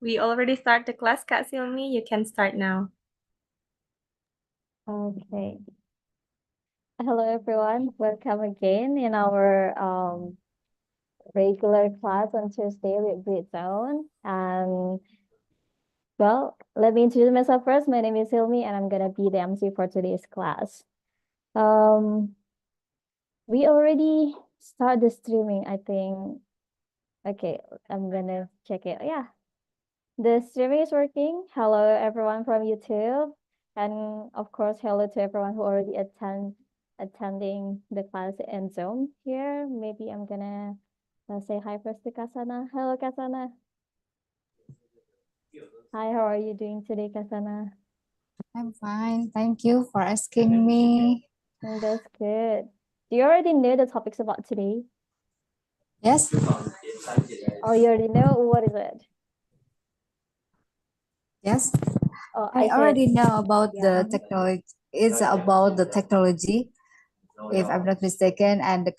We already start the class, Kak Silmi. You can start now. Okay. Hello, everyone. Welcome again in our regular class on Tuesday with Britzone. And well, let me introduce myself first. My name is Samy, and I'm gonna be the MC for today's class. We already start the streaming, I think. Okay, I'm gonna check it. Yeah, the streaming is working. Hello, everyone from YouTube. And of course, hello to everyone who already attending the class in Zoom here. Maybe I'm gonna say hi first to Kasana. Hello, Kasana. Hi, how are you doing today, Kasana? I'm fine. Thank you for asking me. That's good. Do you already know the topics about today? Yes, Oh, you already know? What is it? yes. Oh, I I said, already know about yeah. the technology. It's about the technology, if I'm not mistaken, and the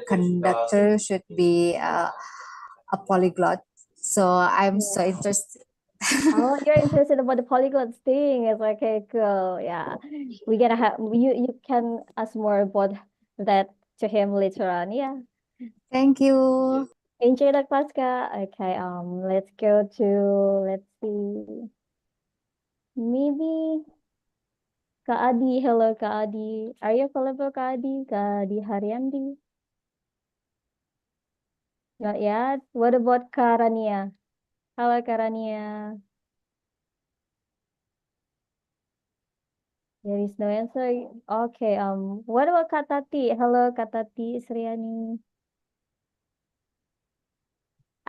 conductor should be a polyglot. So I'm so Yeah. interested. Oh, you're interested about the polyglots thing. It's like, okay, cool. Yeah. We gotta have you can ask more about that to him later on. Yeah. Thank you. Enjoy the class, Kak. Okay, let's go to let's see. Maybe Kak Adi. Hello, Kak Adi. Are you available, Kak Adi? Kak Adi Haryandi? Not yet. What about Kak Rania? Hello, Kak Rania. There is no answer. Okay, what about Kak Tati? Hello, Kak Tati Sriani.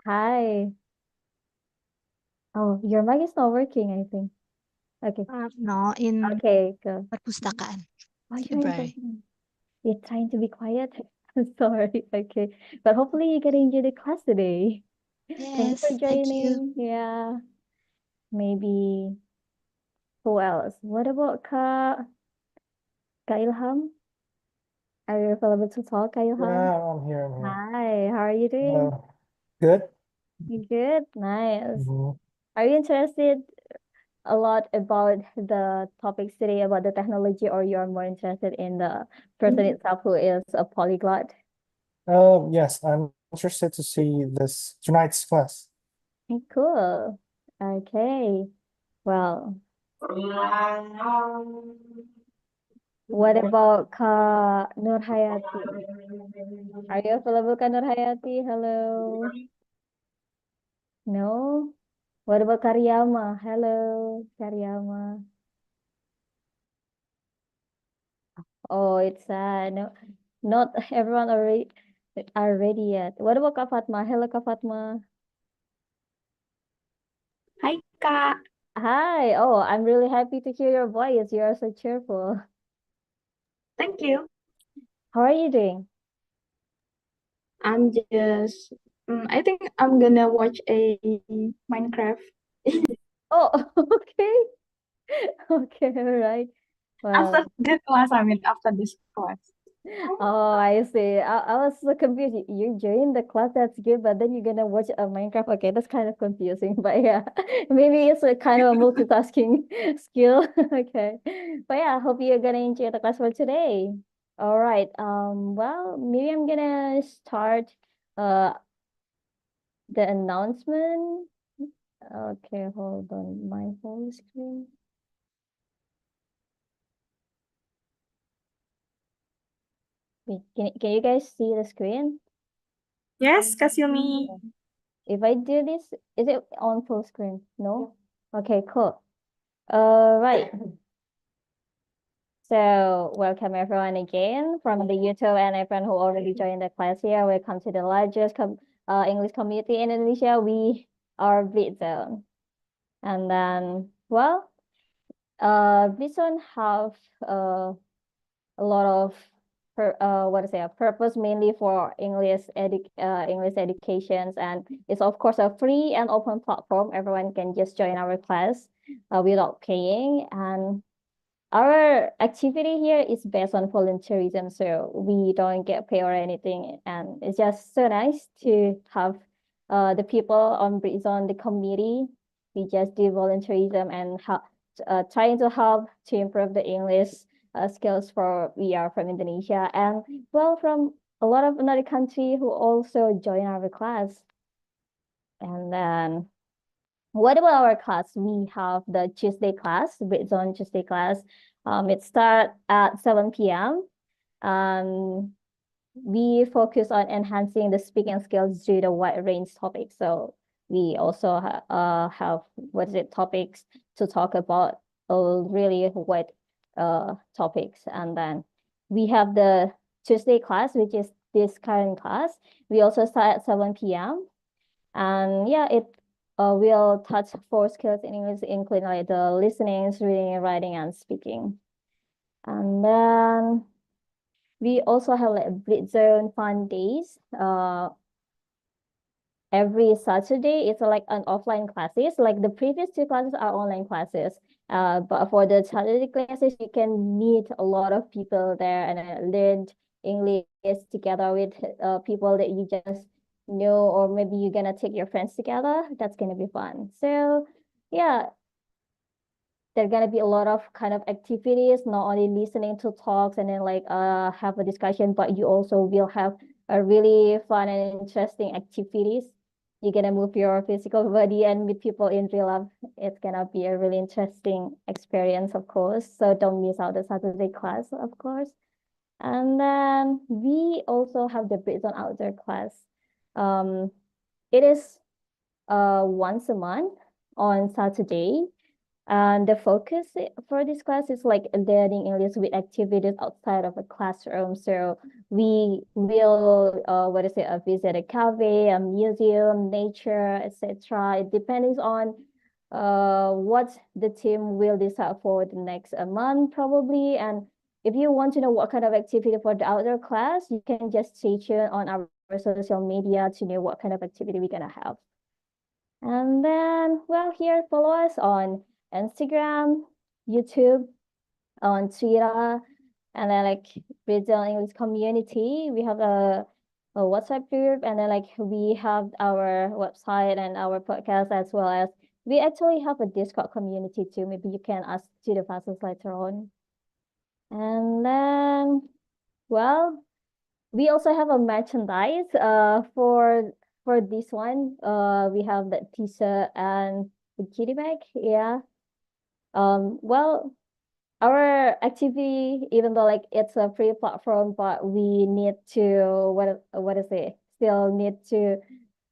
Hi. Oh, your mic is not working, I think. Okay. No, in Okay, go. perpustakaan. Oh, you're in Library. person. You're trying to be quiet. I'm sorry. Okay. But hopefully you can enjoy the class today. Thank you Yes, for thank you. joining. Yeah. Maybe who else? What about Kak Ilham? Are you available to talk, Kak Ilham? Yeah, I'm here. Hi, how are you doing? Good. You good? Nice. Mhm. Are you interested a lot about the topics today about the technology, or you're more interested in the person itself who is a polyglot? Yes, I'm interested to see this tonight's class. Okay, cool. Okay. Well, what about Kak Nur Hayati? Are you available, Kak Nur Hayati? Hello. No? What about Karyama? Hello, Karyama. Oh, it's sad. No, not everyone are ready yet. What about Kak Fatma? Hello, Kak Fatma. Hi, Kak. Hi. Oh, I'm really happy to hear your voice. You are so cheerful. Thank you. How are you doing? I'm just, I think I'm gonna watch a Minecraft Oh, okay. Okay, all right. after Well, this class. I mean, after this class. oh, I see. I was so confused. You joined the class, that's good, but then you're gonna watch a Minecraft. Okay, that's kind of confusing, but yeah, maybe it's a kind of a multitasking skill. Okay, but yeah, I hope you're gonna enjoy the class for today. All right. Well, maybe I'm gonna start uh the announcement. Okay, hold on my whole screen. Wait, can you guys see the screen? Yes, Kak Silmi. If I do this, is it on full screen? No? Okay, cool. Right. So welcome everyone again from the YouTube and everyone who already joined the class here. Welcome to the largest English community in Indonesia. We are Britzone. And then, well, Britzone have a lot of purpose mainly for English educations, and it's of course a free and open platform. Everyone can just join our class without paying, and our activity here is based on volunteerism, so we don't get paid or anything, and it's just so nice to have the people on Britzone, the committee, we just do volunteerism and trying to help to improve the English skills for we are from Indonesia and well from a lot of another country who also join our class. And then what about our class? We have the Tuesday class, Britzone Tuesday class. It starts at 7 p.m. We focus on enhancing the speaking skills through the wide range topics. So we also have topics to talk about really wide topics. And then we have the Tuesday class, which is this current class. We also start at 7 p.m. And yeah, it will touch 4 skills in English, including like the listening, reading, writing, and speaking. And then we also have like Britzone fun days. Every Saturday, it's like an offline classes. Like the previous 2 classes are online classes. But for the Saturday classes, you can meet a lot of people there and learn English together with people that you just know, or maybe you're gonna take your friends together. That's gonna be fun. So yeah, there's gonna be a lot of kind of activities, not only listening to talks and then like have a discussion, but you also will have a really fun and interesting activities. You're gonna move your physical body and meet people in real life. It's gonna be a really interesting experience, of course. So don't miss out the Saturday class, of course. And then we also have the Britzone outdoor class. It is once a month on Saturday. And the focus for this class is like learning English with activities outside of a classroom. So we will, visit a cafe, a museum, nature, etc. It depends on what the team will decide for the next month probably. And if you want to know what kind of activity for the outdoor class, you can just stay tuned on our social media to know what kind of activity we're gonna have. And then, well, here, follow us on Instagram, YouTube, on Twitter, and then like Britzone English community. We have a WhatsApp group, and then like we have our website and our podcast, as well as we actually have a Discord community too. Maybe you can ask to the classes later on. And then, well, we also have a merchandise for this one. We have the t-shirt and the kitty bag. Yeah. Well, our activity, even though like it's a free platform, but we need to still need to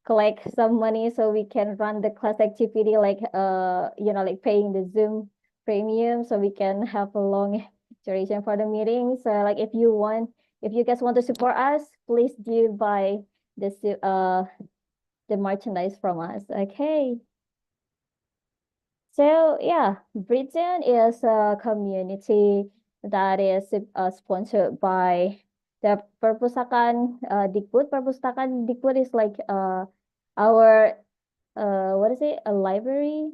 collect some money so we can run the class activity like like paying the Zoom premium so we can have a long duration for the meeting. So like if you guys want to support us, please do buy this the merchandise from us. Okay. So yeah, Britzone is a community that is sponsored by the Perpustakaan Dikbud. Perpustakaan Dikbud is like our a library.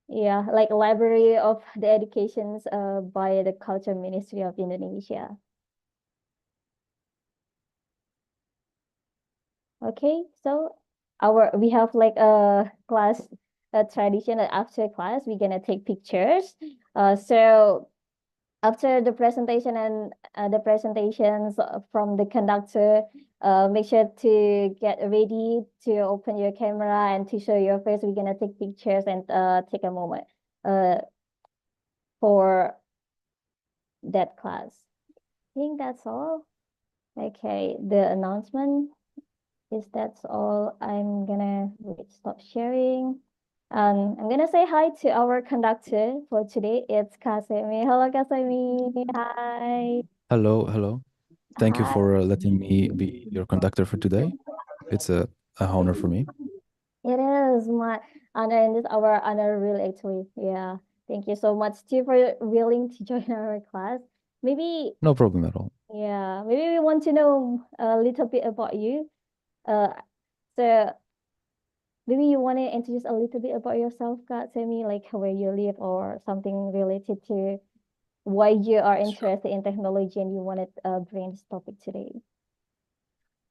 Yeah, like a library of the educations by the Culture Ministry of Indonesia. Okay, so we have like a class tradition that after class we're gonna take pictures. So after the presentation and the presentations from the conductor, make sure to get ready to open your camera and to show your face. We're gonna take pictures and take a moment for that class. I think that's all. Okay, the announcement is that's all. I'm gonna stop sharing. I'm gonna say hi to our conductor for today. It's Kasemi. Hello, Kasemi. Hi. Hello. Thank you Hi. for letting me be your conductor for today. It's a honor for me. It is my honor and it's our honor really actually. Yeah. Thank you so much too for willing to join our class. Maybe No problem at all. yeah, maybe we want to know a little bit about you. So maybe you want to introduce a little bit about yourself, Kak Samy, like where you live or something related to why you are interested in technology and you wanted to bring this topic today.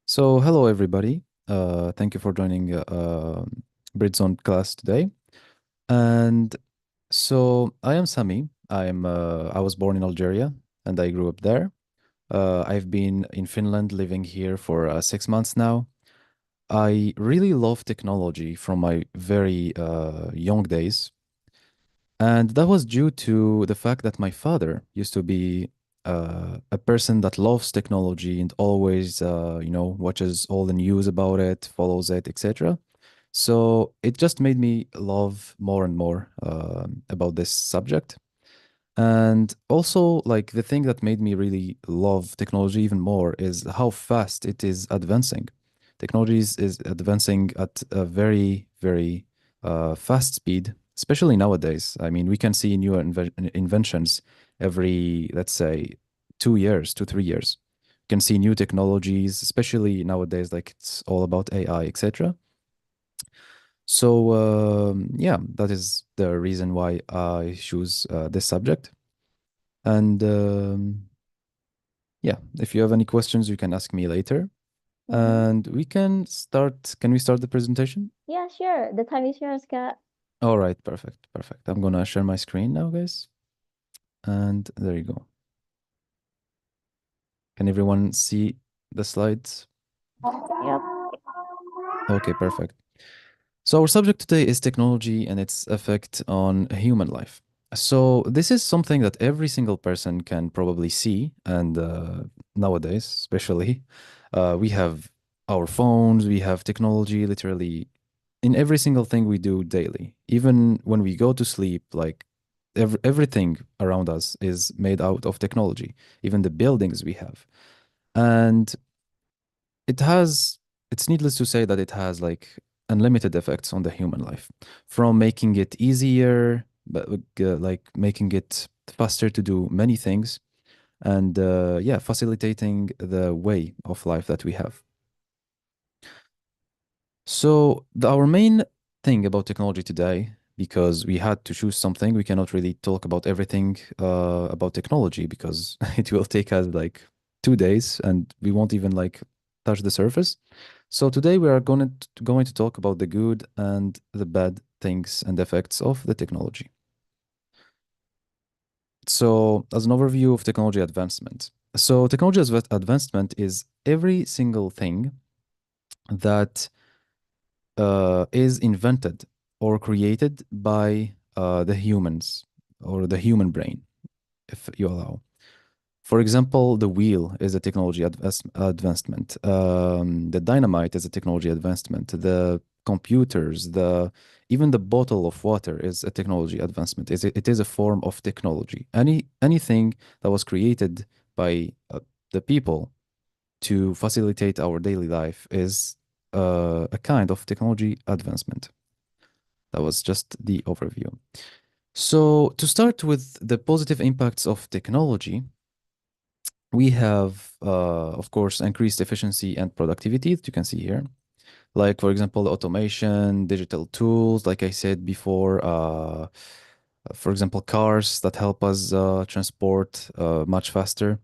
So hello everybody. Thank you for joining Britzone class today. And so I am Samy. I was born in Algeria and I grew up there. I've been in Finland living here for 6 months now. I really love technology from my very young days. And that was due to the fact that my father used to be a person that loves technology and always, watches all the news about it, follows it, etc. So it just made me love more and more about this subject. And also, like the thing that made me really love technology even more is how fast it is advancing. Technology is advancing at a very, very fast speed, especially nowadays. I mean, we can see new inventions every, let's say, 2 years, 2, 3 years. You can see new technologies, especially nowadays, like it's all about AI, etc. So, yeah, that is the reason why I choose this subject. And yeah, if you have any questions, you can ask me later. And we can start. Can we start the presentation? Yeah, sure. The time is yours, Scott. All right, perfect, perfect. I'm gonna share my screen now, guys. And there you go. Can everyone see the slides? Yep. Okay, perfect. So our subject today is technology and its effect on human life. So this is something that every single person can probably see, and nowadays, especially, we have our phones, we have technology literally in every single thing we do daily. Even when we go to sleep, like everything around us is made out of technology, even the buildings we have. And it has, it's needless to say that it has like unlimited effects on the human life, from making it easier, but like making it faster to do many things, and yeah, facilitating the way of life that we have. So our main thing about technology today, because we had to choose something, we cannot really talk about everything about technology because it will take us like 2 days and we won't even like touch the surface. So today we are going to talk about the good and the bad things and effects of the technology. So as an overview of technology advancement. So technology advancement is every single thing that is invented or created by the humans or the human brain, if you allow. For example, the wheel is a technology advancement. The dynamite is a technology advancement. The computers, even the bottle of water is a technology advancement. It is a form of technology. Anything that was created by the people to facilitate our daily life is a kind of technology advancement. That was just the overview. So to start with the positive impacts of technology, we have, of course, increased efficiency and productivity that you can see here. Like, for example, automation, digital tools, like I said before, for example, cars that help us transport much faster.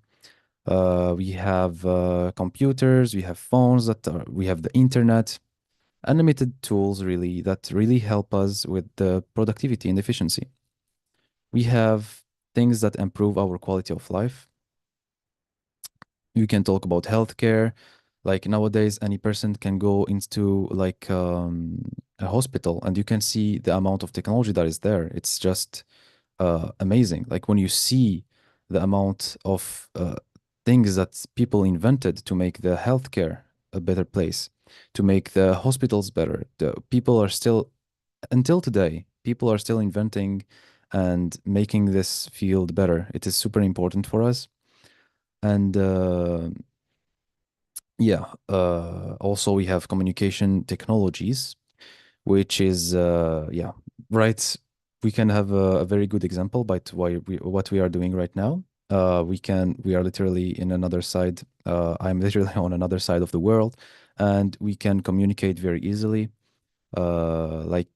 We have computers, we have phones we have the internet, unlimited tools really that really help us with the productivity and efficiency. We have things that improve our quality of life. You can talk about healthcare. Like nowadays, any person can go into like a hospital and you can see the amount of technology that is there. It's just amazing. Like when you see the amount of things that people invented to make the healthcare a better place, to make the hospitals better. The people are still, until today, people are still inventing and making this field better. It is super important for us. And yeah, also we have communication technologies, which is yeah, right. We can have a very good example by what we are doing right now. We are literally in another side. I'm literally on another side of the world, and we can communicate very easily. Like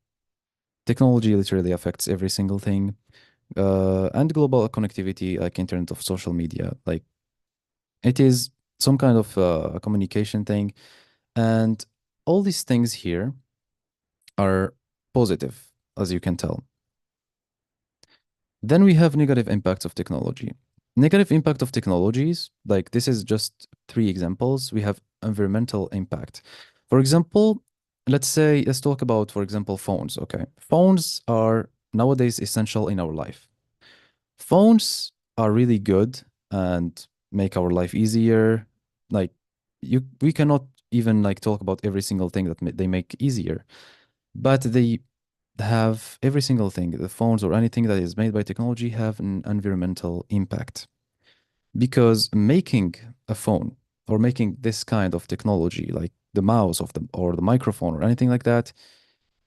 technology literally affects every single thing. And global connectivity, like internet of social media, like it is some kind of communication thing. And all these things here are positive, as you can tell. Then we have negative impacts of technology. Negative impact of technologies, like this is just 3 examples. We have environmental impact. For example, let's talk about, for example, phones, okay? Phones are nowadays essential in our life. Phones are really good and make our life easier. Like we cannot even like talk about every single thing that they make easier, but they have every single thing, the phones or anything that is made by technology have an environmental impact. Because making a phone or making this kind of technology, like the mouse or the microphone or anything like that,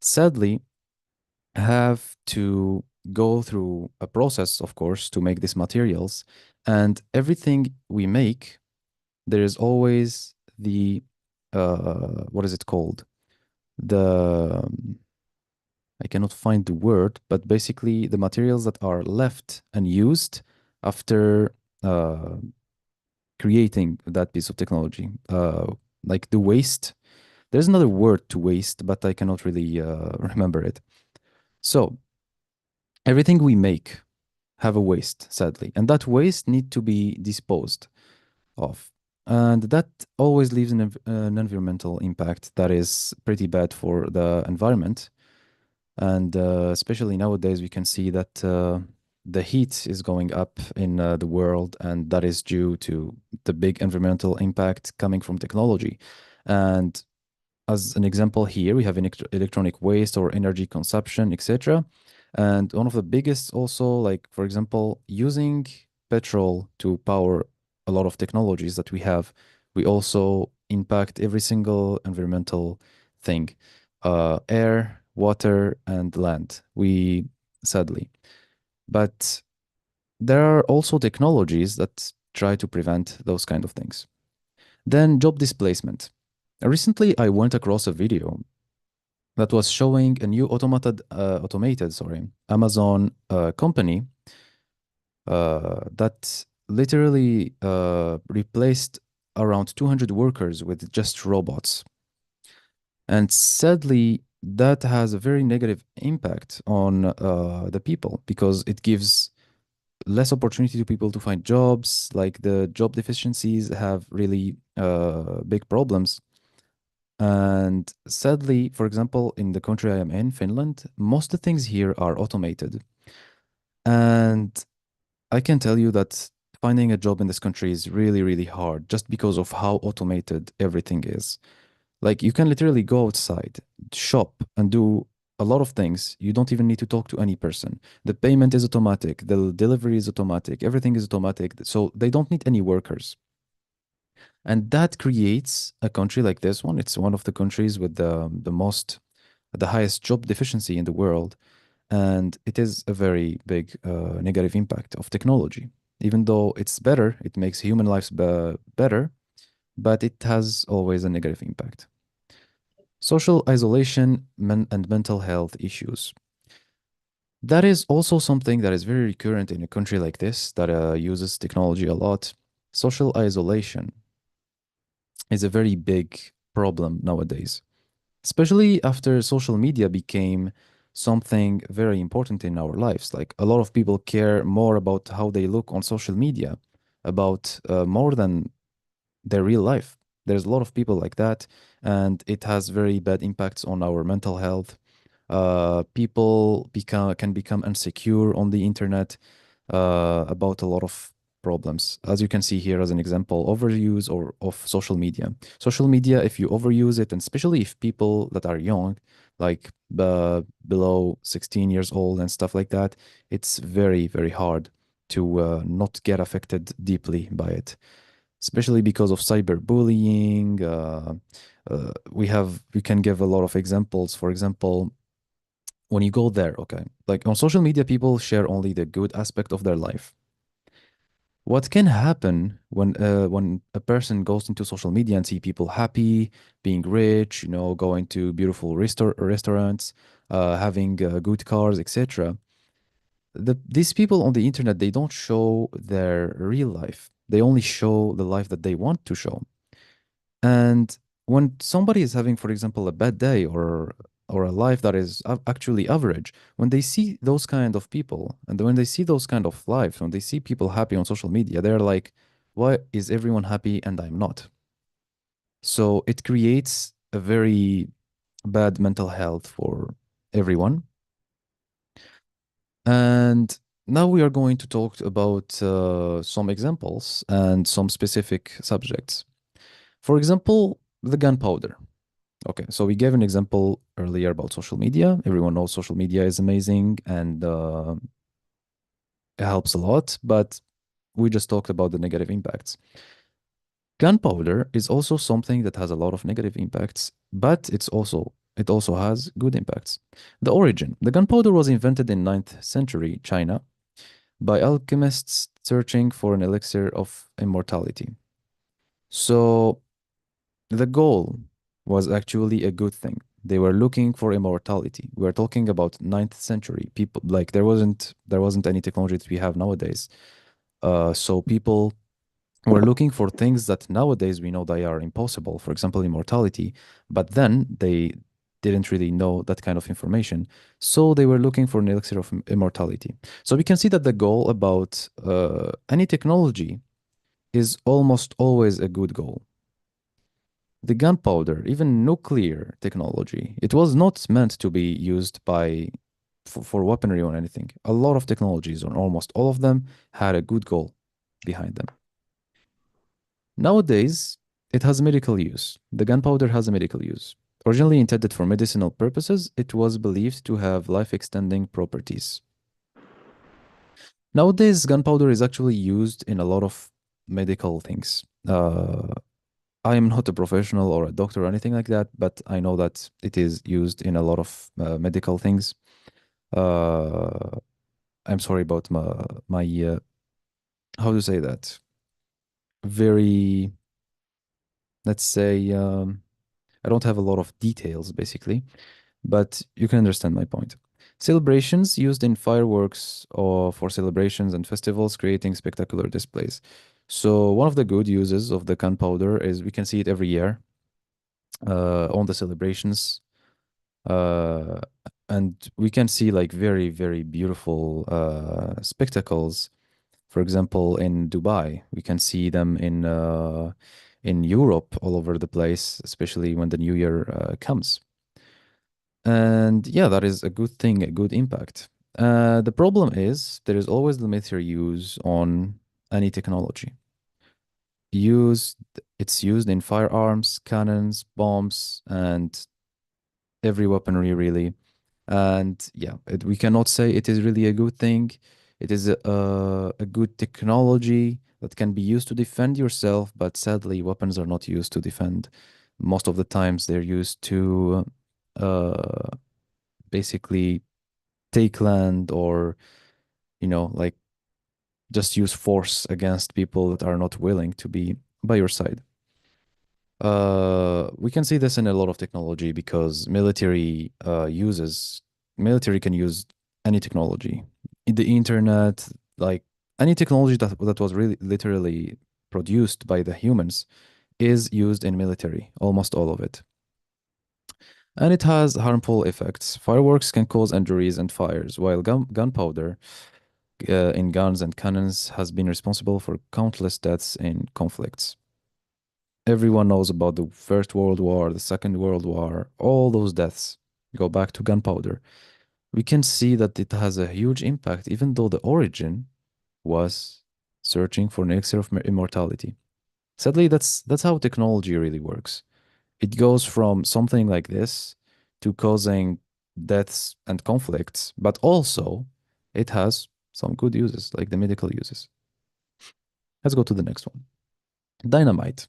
sadly have to go through a process, of course, to make these materials. And everything we make, there is always the what is it called? The I cannot find the word, but basically the materials that are left and used after creating that piece of technology, like the waste. There's another word to waste, but I cannot really remember it. So everything we make have a waste, sadly, and that waste need to be disposed of. And that always leaves an environmental impact that is pretty bad for the environment. And especially nowadays, we can see that the heat is going up in the world, and that is due to the big environmental impact coming from technology. And as an example here, we have electronic waste or energy consumption, etc. And one of the biggest also, like, for example, using petrol to power a lot of technologies that we have, we also impact every single environmental thing, air, water, and land, we sadly. But there are also technologies that try to prevent those kind of things. Then job displacement. Recently, I went across a video that was showing a new automated Amazon company that literally replaced around 200 workers with just robots. And sadly, that has a very negative impact on the people because it gives less opportunity to people to find jobs. Like the job deficiencies have really big problems. And sadly, for example, in the country I am in, Finland, most of the things here are automated. And I can tell you that finding a job in this country is really, really hard just because of how automated everything is. Like you can literally go outside, shop, and do a lot of things. You don't even need to talk to any person. The payment is automatic, the delivery is automatic, everything is automatic. So they don't need any workers. And that creates a country like this one. It's one of the countries with the highest job deficiency in the world. And it is a very big negative impact of technology. Even though it's better, it makes human lives better, but it has always a negative impact. Social isolation and mental health issues. That is also something that is very recurrent in a country like this that uses technology a lot. Social isolation is a very big problem nowadays, especially after social media became something very important in our lives. Like a lot of people care more about how they look on social media, about more than their real life. There's a lot of people like that, and it has very bad impacts on our mental health. People can become insecure on the internet about a lot of problems. As you can see here as an example, overuse or of social media. Social media, if you overuse it, and especially if people that are young, like below 16 years old and stuff like that, it's very, very hard to not get affected deeply by it, especially because of cyberbullying. We can give a lot of examples. For example, when you go there, okay, like on social media, people share only the good aspect of their life. What can happen when a person goes into social media and see people happy, being rich, going to beautiful restaurants, having good cars, etc. These people on the internet, they don't show their real life. They only show the life that they want to show. And when somebody is having, for example, a bad day or a life that is actually average, when they see those kind of people and when they see those kind of lives, when they see people happy on social media, they're like, why is everyone happy and I'm not? So it creates a very bad mental health for everyone. And now we are going to talk about some examples and some specific subjects. For example, the gunpowder. Okay, so we gave an example earlier about social media. Everyone knows social media is amazing and it helps a lot, but we just talked about the negative impacts. Gunpowder is also something that has a lot of negative impacts, but it also has good impacts. The origin. The gunpowder was invented in 9th century China by alchemists searching for an elixir of immortality. So the goal was actually a good thing. They were looking for immortality. We're talking about 9th century. People like there wasn't any technology that we have nowadays. So people were looking for things that nowadays we know they are impossible. For example, immortality. But then they didn't really know that kind of information. So they were looking for an elixir of immortality. So we can see that the goal about any technology is almost always a good goal. The gunpowder, even nuclear technology, it was not meant to be used for weaponry or anything. A lot of technologies, or almost all of them, had a good goal behind them. Nowadays, it has medical use. The gunpowder has a medical use. Originally intended for medicinal purposes, it was believed to have life-extending properties. Nowadays, gunpowder is actually used in a lot of medical things. I am not a professional or a doctor or anything like that, but I know that it is used in a lot of medical things. I'm sorry about my how to say that? Very, let's say, I don't have a lot of details basically, but you can understand my point. Celebrations used in fireworks or for celebrations and festivals, creating spectacular displays. So one of the good uses of the gunpowder is we can see it every year on the celebrations. And we can see like very, very beautiful spectacles. For example, in Dubai, we can see them in Europe all over the place, especially when the new year comes. And yeah, that is a good thing, a good impact. The problem is there is always the military use on any technology. It's used in firearms, cannons, bombs, and every weaponry really. And yeah, we cannot say it is really a good thing. It is a good technology that can be used to defend yourself, but sadly, weapons are not used to defend. Most of the times, they're used to uh, basically take land or, like just use force against people that are not willing to be by your side. We can see this in a lot of technology because military can use any technology. The internet, like any technology that was really literally produced by the humans is used in military, almost all of it. And it has harmful effects. Fireworks can cause injuries and fires, while gunpowder in guns and cannons has been responsible for countless deaths in conflicts. Everyone knows about the First World War, the Second World War, all those deaths go back to gunpowder. We can see that it has a huge impact, even though the origin was searching for an elixir of immortality. Sadly, that's how technology really works. It goes from something like this to causing deaths and conflicts, but also it has some good uses, like the medical uses. Let's go to the next one. Dynamite.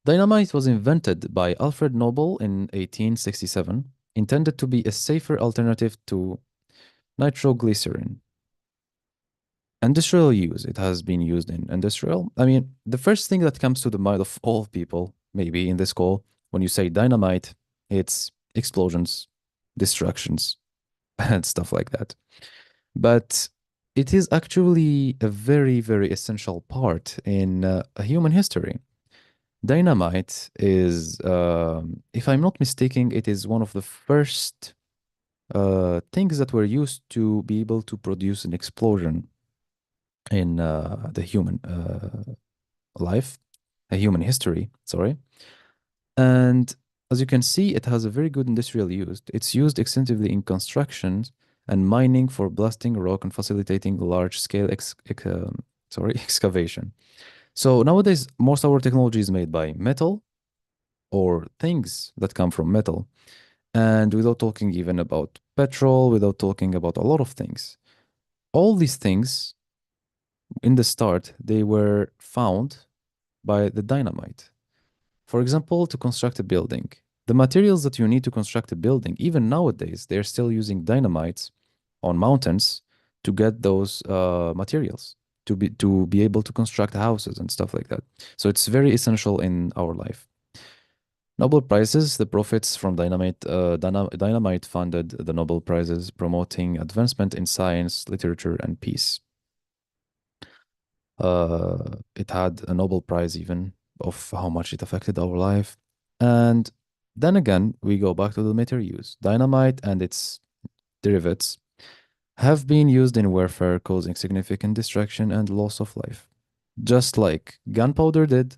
Dynamite was invented by Alfred Nobel in 1867, intended to be a safer alternative to nitroglycerin. Industrial use. It has been used in industrial. I mean, the first thing that comes to the mind of all people, maybe in this call, when you say dynamite, it's explosions, destructions, and stuff like that. But it is actually a very, very essential part in human history. Dynamite is, if I'm not mistaken, it is one of the first things that were used to be able to produce an explosion in the human life, a human history, sorry. And as you can see, it has a very good industrial use. It's used extensively in construction and mining for blasting rock and facilitating large-scale excavation. So nowadays, most of our technology is made by metal or things that come from metal. And without talking even about petrol, without talking about a lot of things. All these things, in the start, they were found by the dynamite. For example, to construct a building. The materials that you need to construct a building, even nowadays, they're still using dynamites on mountains to get those materials to be able to construct houses and stuff like that. So it's very essential in our life. Nobel Prizes, the profits from dynamite funded the Nobel Prizes, promoting advancement in science, literature, and peace. It had a Nobel Prize even of how much it affected our life. And then again, we go back to the military use. Dynamite and its derivatives have been used in warfare, causing significant destruction and loss of life. Just like gunpowder did,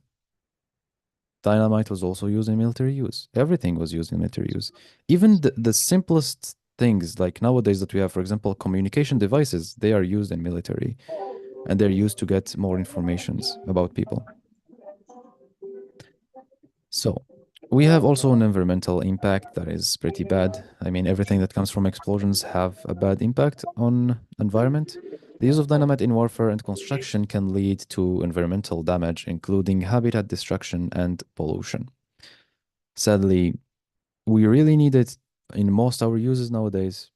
dynamite was also used in military use. Everything was used in military use. Even the simplest things like nowadays that we have, for example, communication devices, they are used in military and they're used to get more informations about people. So we have also an environmental impact that is pretty bad. I mean, everything that comes from explosions have a bad impact on environment. The use of dynamite in warfare and construction can lead to environmental damage, including habitat destruction and pollution. Sadly, we really need it in most our uses nowadays,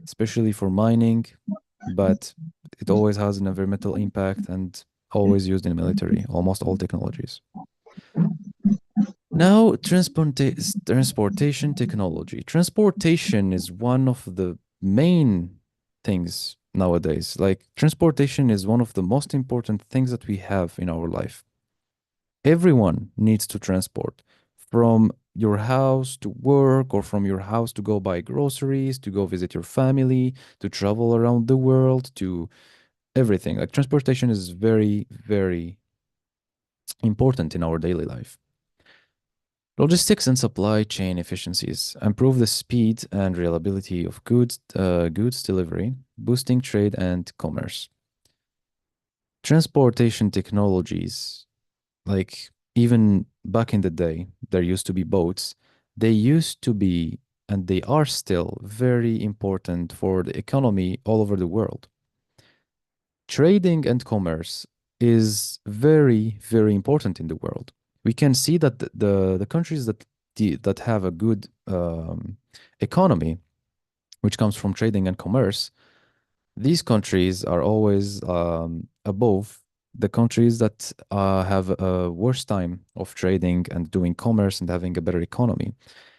especially for mining, but it always has an environmental impact and always used in the military, almost all technologies. Now, transportation technology. Transportation is one of the main things nowadays. Like, transportation is one of the most important things that we have in our life. Everyone needs to transport from your house to work or from your house to go buy groceries, to go visit your family, to travel around the world, to everything. Like, transportation is very, very important in our daily life. Logistics and supply chain efficiencies improve the speed and reliability of goods delivery, boosting trade and commerce. Transportation technologies, like even back in the day, there used to be boats. They used to be, and they are still, very important for the economy all over the world. Trading and commerce is very, very important in the world. We can see that the countries that have a good economy, which comes from trading and commerce, these countries are always above the countries that have a worse time of trading and doing commerce and having a better economy.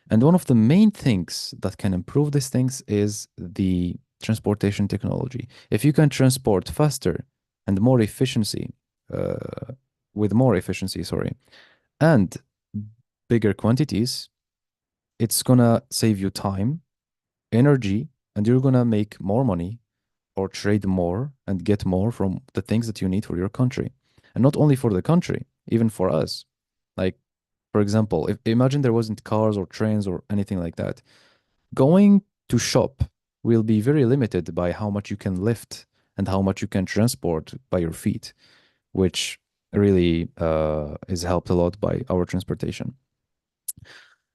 And one of the main things that can improve these things is the transportation technology. If you can transport faster and more efficiency, with more efficiency, sorry, and bigger quantities, it's gonna save you time, energy, and you're gonna make more money or trade more and get more from the things that you need for your country. And not only for the country, even for us. Like, for example, if imagine there wasn't cars or trains or anything like that. Going to shop will be very limited by how much you can lift and how much you can transport by your feet, which really is helped a lot by our transportation.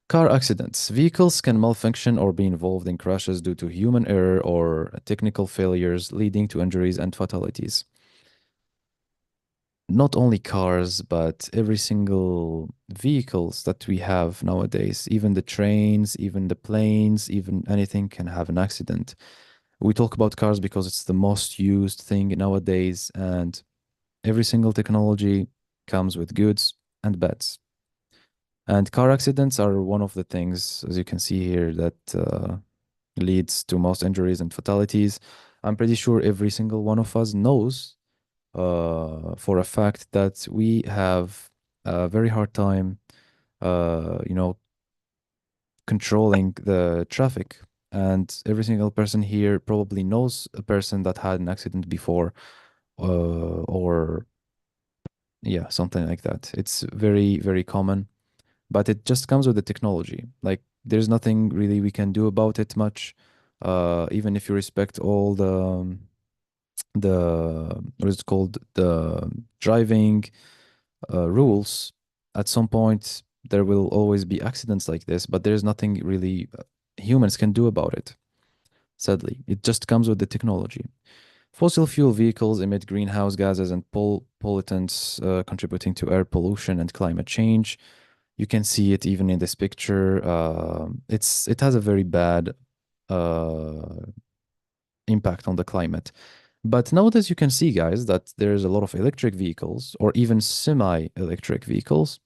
Car accidents. Vehicles can malfunction or be involved in crashes due to human error or technical failures, leading to injuries and fatalities. Not only cars, but every single vehicles that we have nowadays, even the trains, even the planes, even anything can have an accident. We talk about cars because it's the most used thing nowadays, and every single technology comes with goods and bads. And car accidents are one of the things, as you can see here, that leads to most injuries and fatalities. I'm pretty sure every single one of us knows for a fact that we have a very hard time, you know, controlling the traffic. And every single person here probably knows a person that had an accident before, or yeah, something like that. It's very, very common, but it just comes with the technology. Like there's nothing really we can do about it much. Even if you respect all the what is it called, the driving rules, at some point there will always be accidents like this, but there's nothing really humans can do about it. Sadly, it just comes with the technology. Fossil fuel vehicles emit greenhouse gases and pollutants, contributing to air pollution and climate change. You can see it even in this picture. It has a very bad uh, impact on the climate. But nowadays, you can see, guys, that there's a lot of electric vehicles or even semi-electric vehicles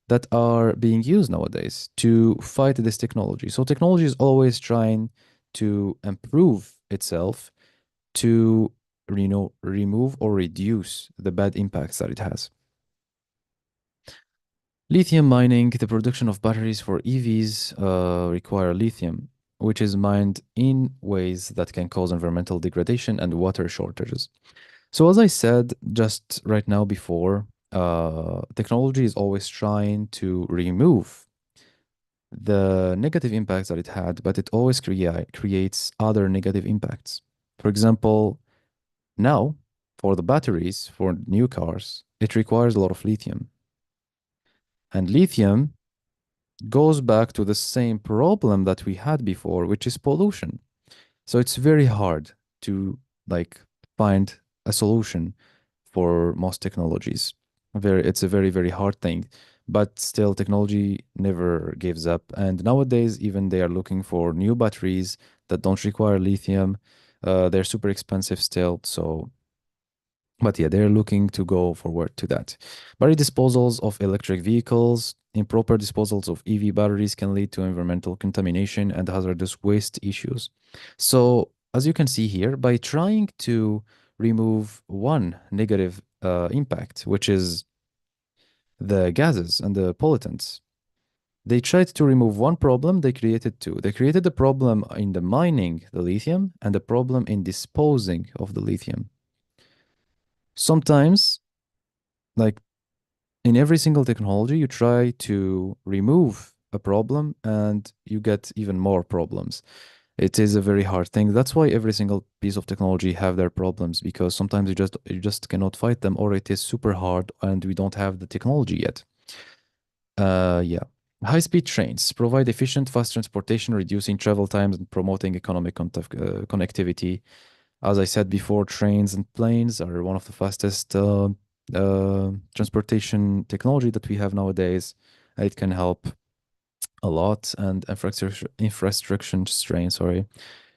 that are being used nowadays to fight this technology. So technology is always trying to improve itself to, you know, remove or reduce the bad impacts that it has. Lithium mining, the production of batteries for EVs require lithium, which is mined in ways that can cause environmental degradation and water shortages. So as I said just right now before, technology is always trying to remove the negative impacts that it had, but it always creates other negative impacts. For example, now for the batteries for new cars, it requires a lot of lithium. And lithium goes back to the same problem that we had before, which is pollution. So it's very hard to like find a solution for most technologies. It's a very, very hard thing. But still, technology never gives up. And nowadays, even they are looking for new batteries that don't require lithium. They're super expensive still. So but yeah, they're looking to go forward to that. Battery disposals of electric vehicles, improper disposals of EV batteries can lead to environmental contamination and hazardous waste issues. So, as you can see here, by trying to remove one negative impact, which is the gases and the pollutants, they tried to remove one problem, they created two. They created a problem in the mining the lithium and a problem in disposing of the lithium. Sometimes, like in every single technology, you try to remove a problem and you get even more problems. It is a very hard thing. That's why every single piece of technology have their problems, because sometimes you just cannot fight them, or it is super hard and we don't have the technology yet. Yeah. High-speed trains provide efficient, fast transportation, reducing travel times and promoting economic connectivity. As I said before, trains and planes are one of the fastest transportation technology that we have nowadays. It can help a lot, and infrastructure strain, sorry.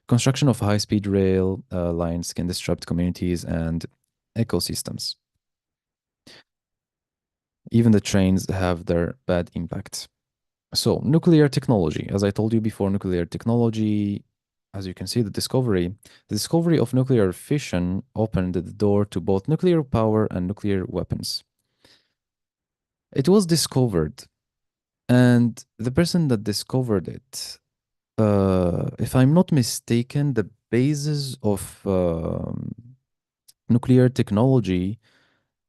Construction of high-speed rail lines can disrupt communities and ecosystems. Even the trains have their bad impact. So nuclear technology, as I told you before, nuclear technology, as you can see, the discovery of nuclear fission opened the door to both nuclear power and nuclear weapons. It was discovered, and the person that discovered it, if I'm not mistaken, the basis of nuclear technology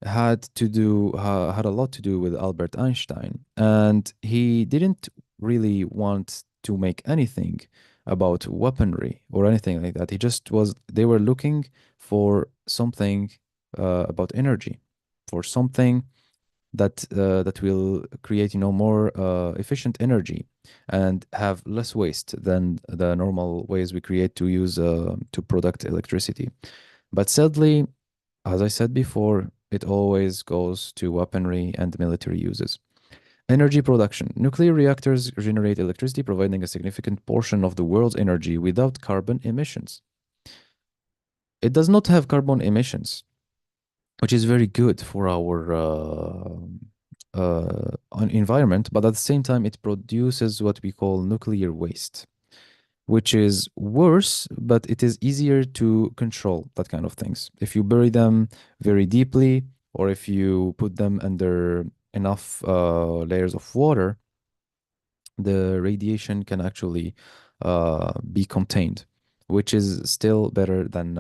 had a lot to do with Albert Einstein, and he didn't really want to make anything about weaponry or anything like that. They were looking for something about energy, for something that will create, more efficient energy and have less waste than the normal ways we create to use to product electricity. But sadly, as I said before, it always goes to weaponry and military uses. Energy production. Nuclear reactors generate electricity, providing a significant portion of the world's energy without carbon emissions. It does not have carbon emissions, which is very good for our environment, but at the same time, it produces what we call nuclear waste, which is worse, but it is easier to control that kind of things. If you bury them very deeply, or if you put them under enough layers of water, the radiation can actually be contained, which is still better than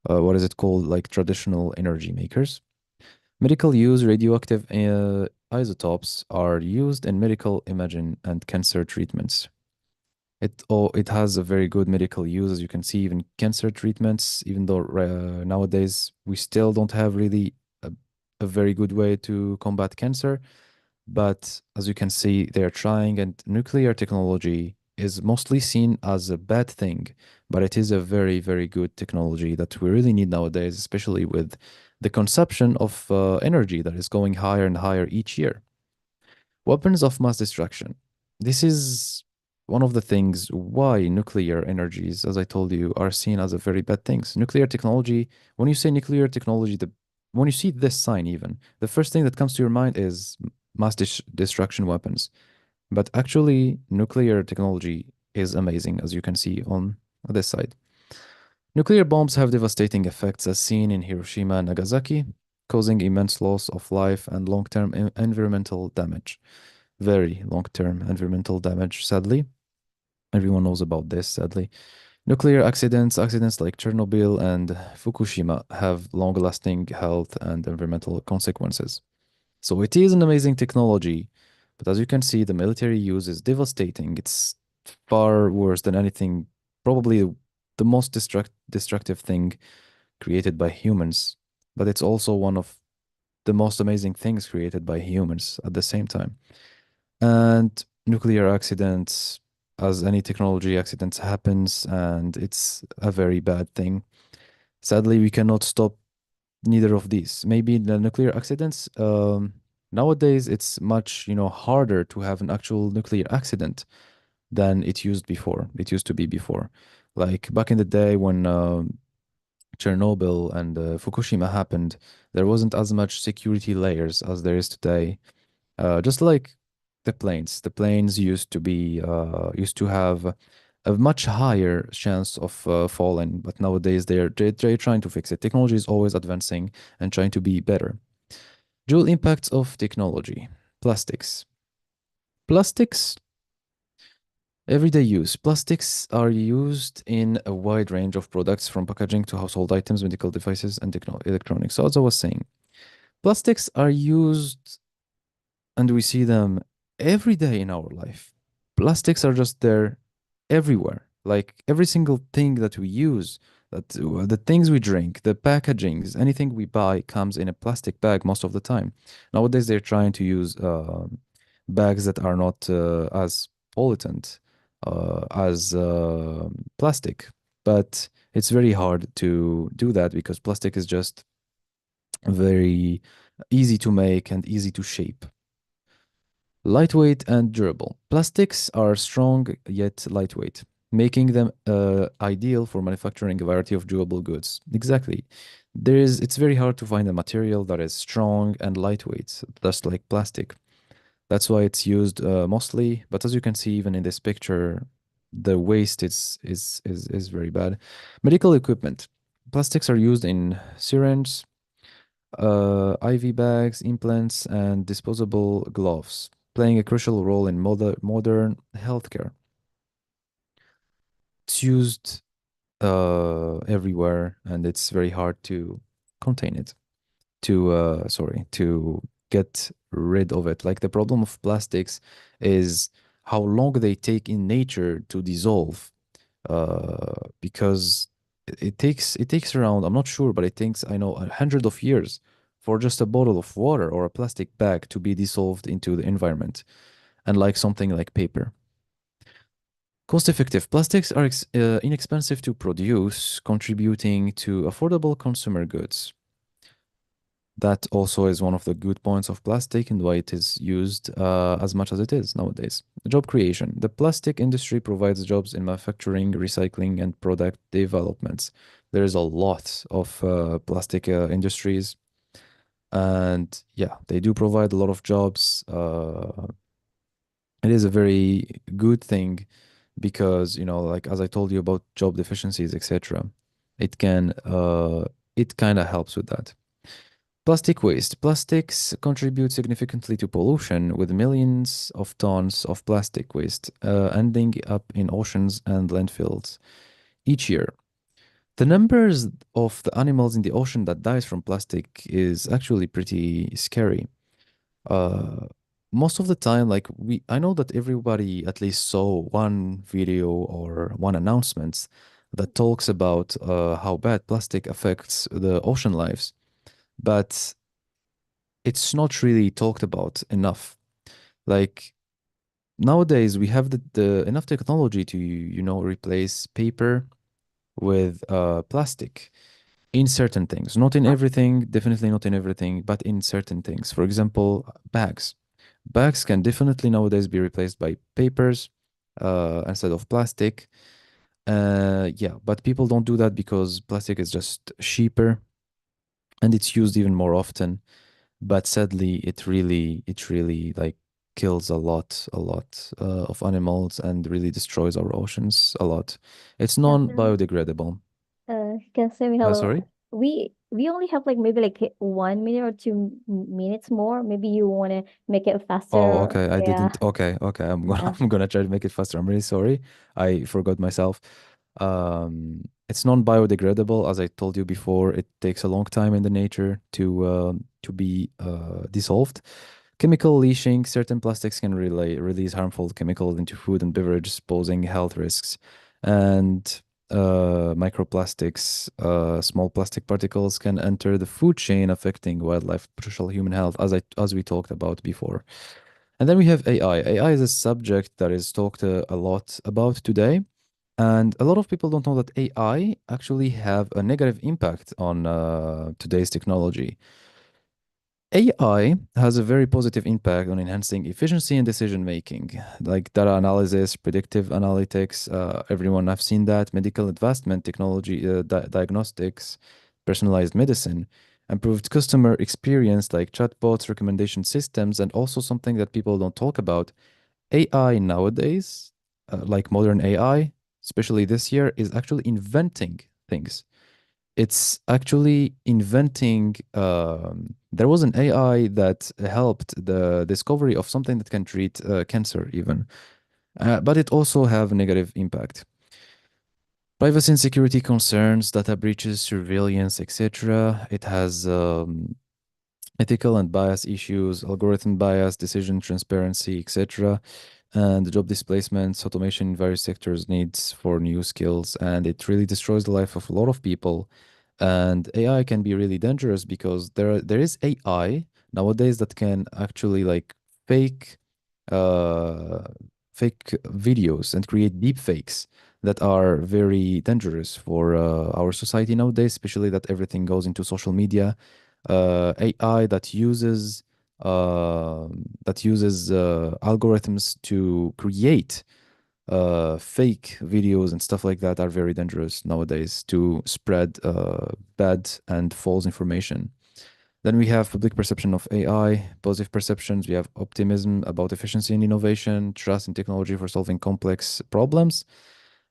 what is it called, like traditional energy makers. Medical use radioactive isotopes are used in medical imaging and cancer treatments. It has a very good medical use, as you can see, even cancer treatments, even though nowadays we still don't have really a very good way to combat cancer. But as you can see, they are trying, and nuclear technology is mostly seen as a bad thing, but it is a very, very good technology that we really need nowadays, especially with the consumption of energy that is going higher and higher each year. Weapons of mass destruction. This is one of the things why nuclear energies, as I told you, are seen as a very bad things. Nuclear technology, when you say nuclear technology, when you see this sign even, the first thing that comes to your mind is mass destruction weapons. But actually, nuclear technology is amazing, as you can see on this side. Nuclear bombs have devastating effects as seen in Hiroshima and Nagasaki, causing immense loss of life and long-term environmental damage. Very long-term environmental damage, sadly. Everyone knows about this, sadly. Nuclear accidents like Chernobyl and Fukushima, have long-lasting health and environmental consequences. So it is an amazing technology, but as you can see, the military use is devastating. It's far worse than anything, probably the most destructive thing created by humans, but it's also one of the most amazing things created by humans at the same time. And nuclear accidents, as any technology accidents happens, and it's a very bad thing. Sadly, we cannot stop neither of these. Maybe the nuclear accidents, nowadays it's much, harder to have an actual nuclear accident than it used before. It used to be before. Like back in the day when Chernobyl and Fukushima happened, there wasn't as much security layers as there is today. Just like the planes. The planes used to have a much higher chance of falling, but nowadays they're trying to fix it. Technology is always advancing and trying to be better. Dual impacts of technology. Plastics. Plastics, everyday use. Plastics are used in a wide range of products, from packaging to household items, medical devices, and electronics. So as I was saying, plastics are used and we see them every day in our life. Plastics are just there everywhere. Like every single thing that we use, the things we drink, the packagings, anything we buy comes in a plastic bag most of the time. Nowadays, they're trying to use bags that are not as pollutant as plastic, but it's very hard to do that because plastic is just very easy to make and easy to shape. Lightweight and durable. Plastics are strong yet lightweight, making them ideal for manufacturing a variety of durable goods. Exactly. It's very hard to find a material that is strong and lightweight, just like plastic. That's why it's used mostly. But as you can see, even in this picture, the waste is very bad. Medical equipment. Plastics are used in syringes, IV bags, implants, and disposable gloves, playing a crucial role in modern healthcare. It's used everywhere, and it's very hard to contain it, to get rid of it. Like the problem of plastics is how long they take in nature to dissolve, because it takes around, I'm not sure, but it takes, I know, 100 of years for just a bottle of water or a plastic bag to be dissolved into the environment, unlike something like paper. Cost effective. Plastics are inexpensive to produce, contributing to affordable consumer goods. That also is one of the good points of plastic and why it is used as much as it is nowadays. Job creation. The plastic industry provides jobs in manufacturing, recycling, and product developments. There is a lot of plastic industries, and yeah, they do provide a lot of jobs. It is a very good thing because, like as I told you about job deficiencies, etc., it kind of helps with that. Plastic waste. Plastics contribute significantly to pollution, with millions of tons of plastic waste ending up in oceans and landfills each year. The numbers of the animals in the ocean that dies from plastic is actually pretty scary. Uh, Most of the time, like I know that everybody at least saw one video or one announcement that talks about how bad plastic affects the ocean lives, but it's not really talked about enough. Like nowadays, we have the enough technology to, replace paper with plastic in certain things, not in everything, definitely not in everything, but in certain things. For example, bags. Bags can definitely nowadays be replaced by papers instead of plastic. Yeah, but people don't do that because plastic is just cheaper and it's used even more often. But sadly, it really like kills a lot of animals and really destroys our oceans a lot. It's non-biodegradable. Can say me hello. Sorry? We only have like maybe like 1 minute or 2 minutes more. Maybe you want to make it faster. Oh, okay. I Yeah. didn't. Okay, okay. I'm gonna Yeah. I'm gonna try to make it faster. I'm really sorry. I forgot myself. It's non-biodegradable, as I told you before. It takes a long time in the nature to be dissolved. Chemical leaching. Certain plastics can release harmful chemicals into food and beverages, posing health risks. And microplastics, small plastic particles can enter the food chain, affecting wildlife, potential human health, as we talked about before. And then we have AI. AI is a subject that is talked a lot about today. And a lot of people don't know that AI actually have a negative impact on today's technology. AI has a very positive impact on enhancing efficiency and decision making, like data analysis, predictive analytics. Everyone I've seen that, medical advancement, technology, diagnostics, personalized medicine, improved customer experience like chatbots, recommendation systems, and also something that people don't talk about. AI nowadays, like modern AI, especially this year, is actually inventing things. It's actually inventing. There was an AI that helped the discovery of something that can treat cancer, even, but it also have negative impact. Privacy and security concerns, data breaches, surveillance, etc. It has ethical and bias issues, algorithm bias, decision transparency, etc. And job displacements, automation in various sectors needs for new skills, and it really destroys the life of a lot of people. And AI can be really dangerous because there is AI nowadays that can actually like fake uh fake videos and create deep fakes that are very dangerous for our society nowadays, especially that everything goes into social media. AI that uses algorithms to create fake videos and stuff like that are very dangerous nowadays to spread bad and false information. Then we have public perception of AI, positive perceptions. We have optimism about efficiency and innovation, trust in technology for solving complex problems.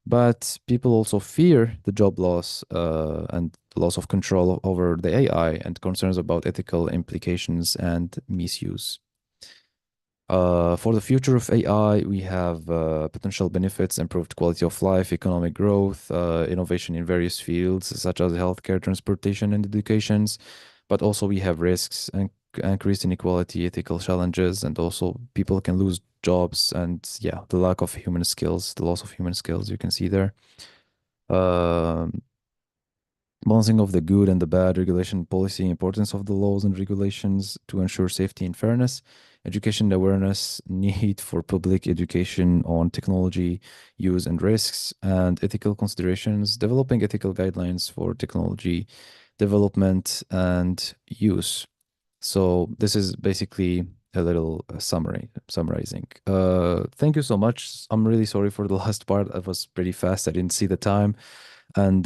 But people also fear the job loss and loss of control over the AI and concerns about ethical implications and misuse. For the future of AI, we have potential benefits, improved quality of life, economic growth, innovation in various fields such as healthcare, transportation, and educations. But also we have risks and increased inequality, ethical challenges, and also people can lose jobs and yeah, the lack of human skills, the loss of human skills you can see there. Um, Balancing of the good and the bad, regulation policy, importance of the laws and regulations to ensure safety and fairness, education awareness, need for public education on technology use and risks, and ethical considerations, developing ethical guidelines for technology development and use. So this is basically a little summarizing. Thank you so much. I'm really sorry for the last part. It was pretty fast. I didn't see the time. And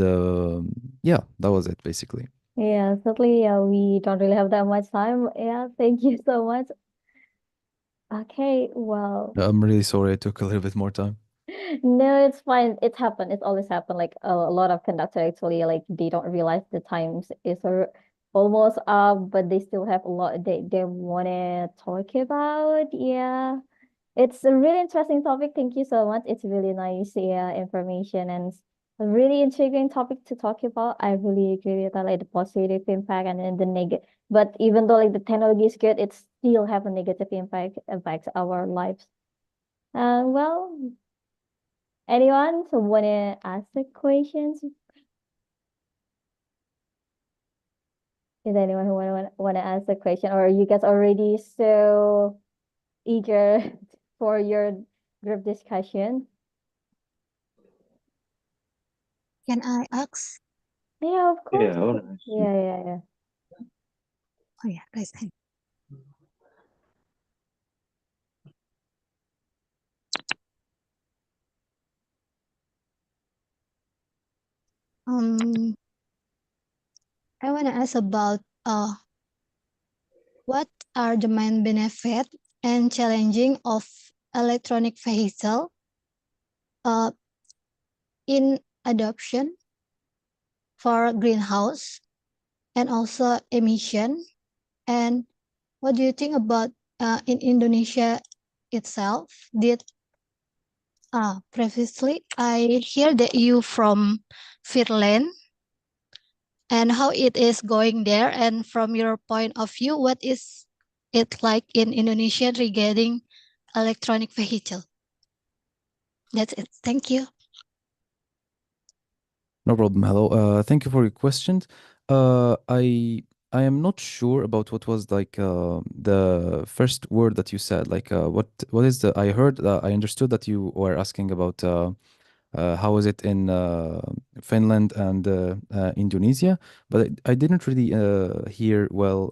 yeah, that was it basically. Yeah, certainly, we don't really have that much time. Yeah, thank you so much. Okay, well, I'm really sorry I took a little bit more time. no, it's fine. It's happened. It's always happened. Like a lot of conductors actually, like they don't realize the times is almost up, but they still have a lot they want to talk about. Yeah. It's a really interesting topic. Thank you so much. It's really nice, information and a really intriguing topic to talk about. I really agree with that, like the positive impact and then the negative. But even though like the technology is good, it still have a negative impact affects our lives. Well, anyone who wanna ask the questions? Is there anyone who wanna ask the question, or are you guys already so eager for your group discussion? Can I ask? Yeah, of course. Yeah, I wanna ask you. Yeah. Oh yeah, raise hand. I want to ask about what are the main benefit and challenging of electronic vehicle in adoption for greenhouse and also emission, and what do you think about in Indonesia itself? Did previously I hear that you from Finland, and how it is going there, and from your point of view, what is it like in Indonesia regarding electronic vehicle? That's it. Thank you. No problem. Hello. Thank you for your questions. I am not sure about what was like the first word that you said. Like what is the I heard I understood that you were asking about how is it in Finland and Indonesia, but I didn't really hear well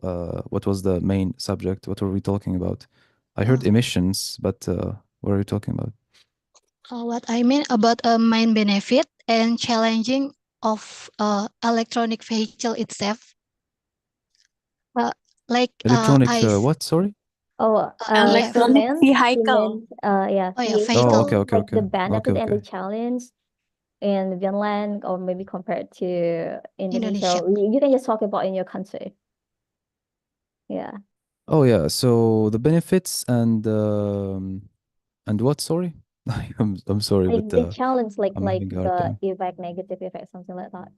what was the main subject. What were we talking about? I heard emissions, but what are we talking about? What I mean about a main benefit and challenging of electronic vehicle itself. Like Electronic I what? Sorry? Oh, Electronic Finland, vehicle. yeah, Oh yeah, Oh, vehicle. okay, okay, like the okay, benefit and the okay. challenge in Finland, or maybe compared to Indonesia. Indonesia. You can just talk about in your country. Yeah. Oh yeah, so the benefits and what? Sorry, I'm sorry, Like but the challenge, like I'm having a hard the time. effect, negative effect, something like that.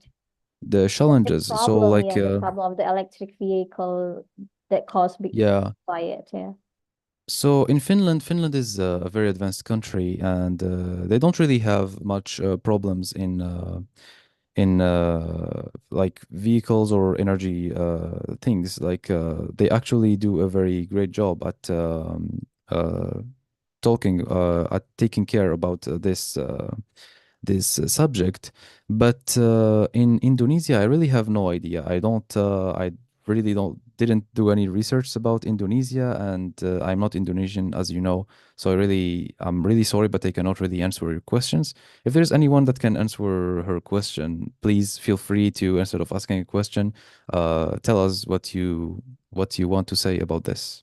The The challenges. So problem, like yeah, the problem of the electric vehicle that caused yeah. by it, yeah. So in Finland, Finland is a very advanced country, and they don't really have much problems in like vehicles or energy things. Like they actually do a very great job at at taking care about this subject. But in Indonesia, I really have no idea. I really didn't do any research about Indonesia, and I'm not Indonesian, as you know. So I'm really sorry, but I cannot really answer your questions. If there's anyone that can answer her question, please feel free to, instead of asking a question, tell us what you want to say about this.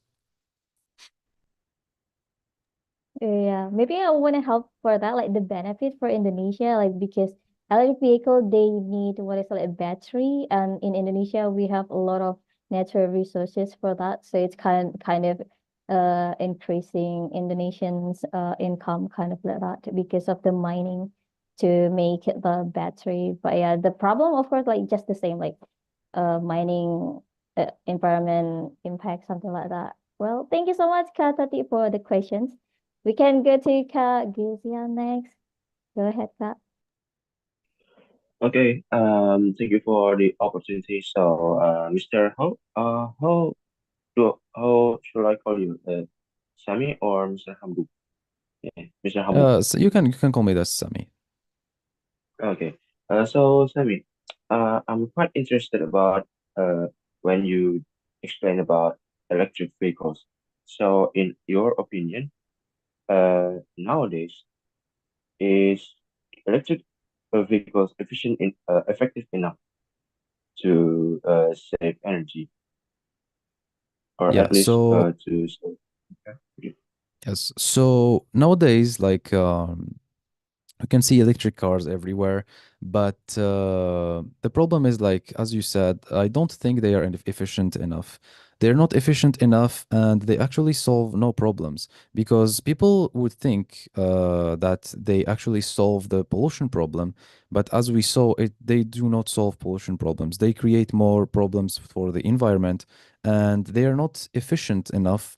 Yeah, maybe I want to help for that, like the benefit for Indonesia, like because electric vehicle they need what is called a battery, and in Indonesia we have a lot of natural resources for that, so it's kind of increasing Indonesians income kind of like that because of the mining to make the battery. But yeah, the problem of course like just the same, like mining environment impact, something like that. Well, thank you so much, Kak Tati, for the questions. We can go to Kak Gizia next. Go ahead, Kak. Okay, thank you for the opportunity. So, Mr. How should I call you? Samy or Mr. Hambu? Yeah, Mr. Hambu. So you can call me that, Sami. Okay. So Samy, I'm quite interested about when you explain about electric vehicles. So, in your opinion, nowadays, is electric vehicles effective enough to save energy, or Yeah. at least So to save? Okay. yes. So nowadays, like You can see electric cars everywhere, but the problem is, like as you said, I don't think they are efficient enough. They're not efficient enough, and they actually solve no problems, because people would think that they actually solve the pollution problem, but as we saw, they do not solve pollution problems. They create more problems for the environment, and they are not efficient enough.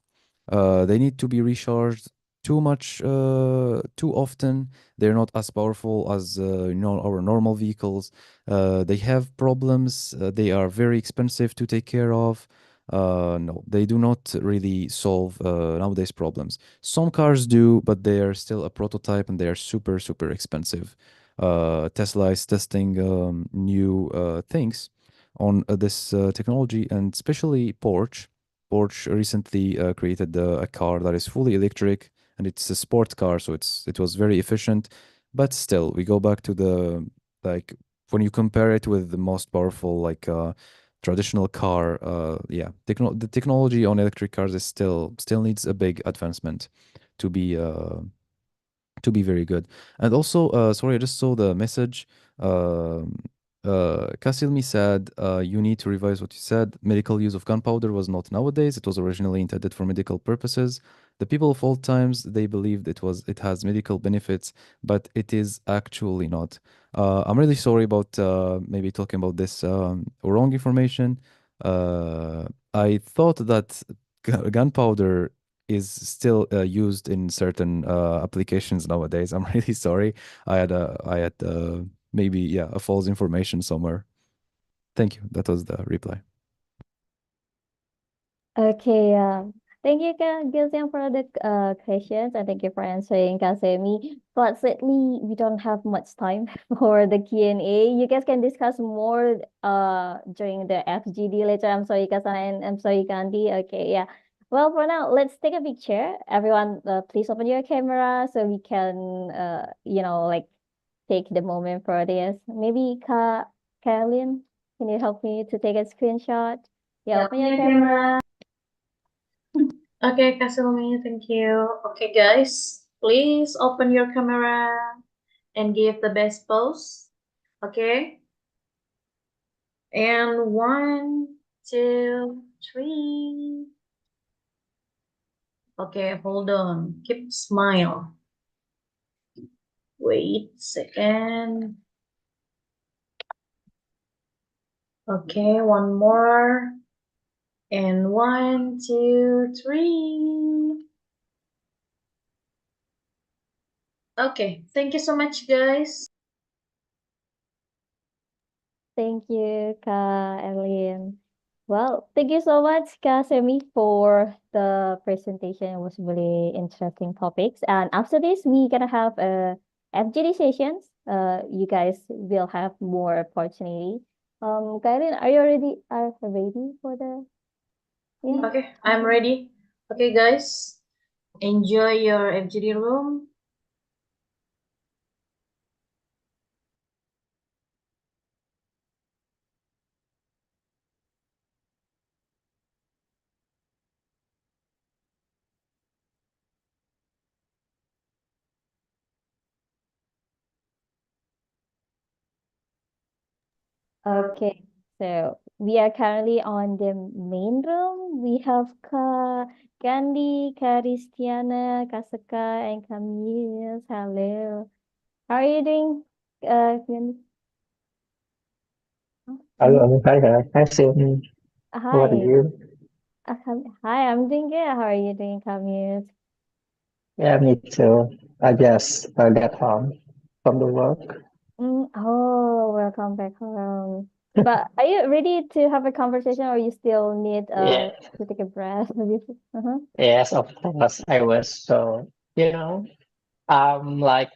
They need to be recharged too much, too often. They're not as powerful as our normal vehicles. They have problems. They are very expensive to take care of. No, they do not really solve nowadays problems. Some cars do, but they are still a prototype and they are super, super expensive. Tesla is testing new things on this technology, and especially Porsche. Porsche recently created a car that is fully electric, and it's a sport car, so it was very efficient. But still, we go back to the, like, when you compare it with the most powerful, like traditional car, yeah, the technology on electric cars is still needs a big advancement to be very good. And also, sorry, I just saw the message. Kasilmi said, you need to revise what you said. Medical use of gunpowder was not nowadays. It was originally intended for medical purposes. The people of old times, they believed it has medical benefits, but it is actually not. I'm really sorry about maybe talking about this wrong information. I thought that gunpowder is still used in certain applications nowadays. I'm really sorry. I had maybe, yeah, a false information somewhere. Thank you. That was the reply. Okay, thank you, Gillian, for the questions, and thank you for answering, Kasemi. But sadly, we don't have much time for the Q&A. You guys can discuss more during the FGD later. I'm sorry, Kasana, and I'm sorry, Kandi. Okay, yeah. Well, for now, let's take a picture. Everyone, please open your camera so we can, like, take the moment for this. Maybe Carolyn, can you help me to take a screenshot? Yeah, open your camera. Okay, Kasumi, thank you. Okay, guys, please open your camera and give the best pose. Okay? And 1, 2, 3. Okay, hold on. Keep smile. Wait a second. Okay, one more. And 1, 2, 3. Okay, thank you so much, guys. Thank you, Ka Eileen. Well, thank you so much, Ka Semi, for the presentation. It was really interesting topics. And after this, we're gonna have a FGD sessions. You guys will have more opportunity. Ka Eileen, are you ready for the? Yeah. Okay, I'm ready. Okay, guys, enjoy your FGD room. Okay, so we are currently on the main room. We have Gandhi, Christiana, Kasaka, and Camille. Hello. How are you doing, Gandhi? Hello, hi, Samy. How are Hi. you? Hi, I'm doing good. How are you doing, Camille? Yeah, me too. I just got home from the work. Oh, welcome back home. But are you ready to have a conversation, or you still need Yeah, to take a breath? Uh-huh. yes, of course, I was. So, like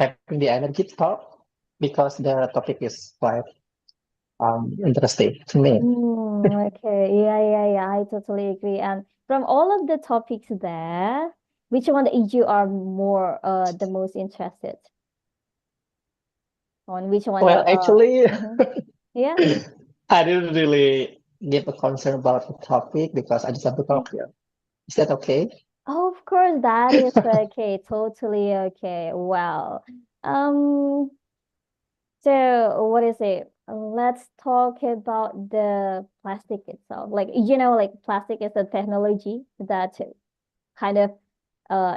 having the energy to talk because the topic is quite interesting to me. Okay. Yeah. I totally agree. And from all of the topics there, which one that you are more the most interested on? Which one Well, that actually, yeah. I didn't really give a concern about the topic because I just want to talk here. Is that okay? Oh, of course, that is okay. Totally okay. Well, Um, so what is it? Let's talk about the plastic itself. Like, like plastic is a technology that kind of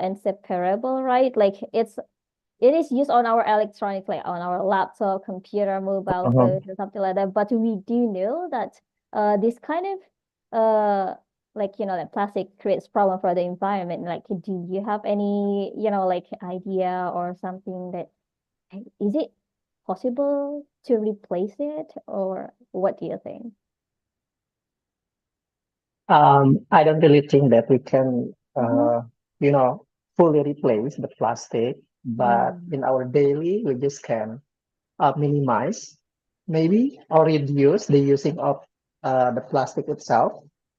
inseparable, right? Like it is used on our electronics, like on our laptop, computer, mobile phones, or something like that. But we do know that this kind of like that plastic creates problem for the environment. Like, do you have any like idea or something that is it possible to replace it, or what do you think? I don't really think that we can, Mhm. fully replace the plastic, but Mm. in our daily, we just can minimize, maybe, or reduce the using of the plastic itself.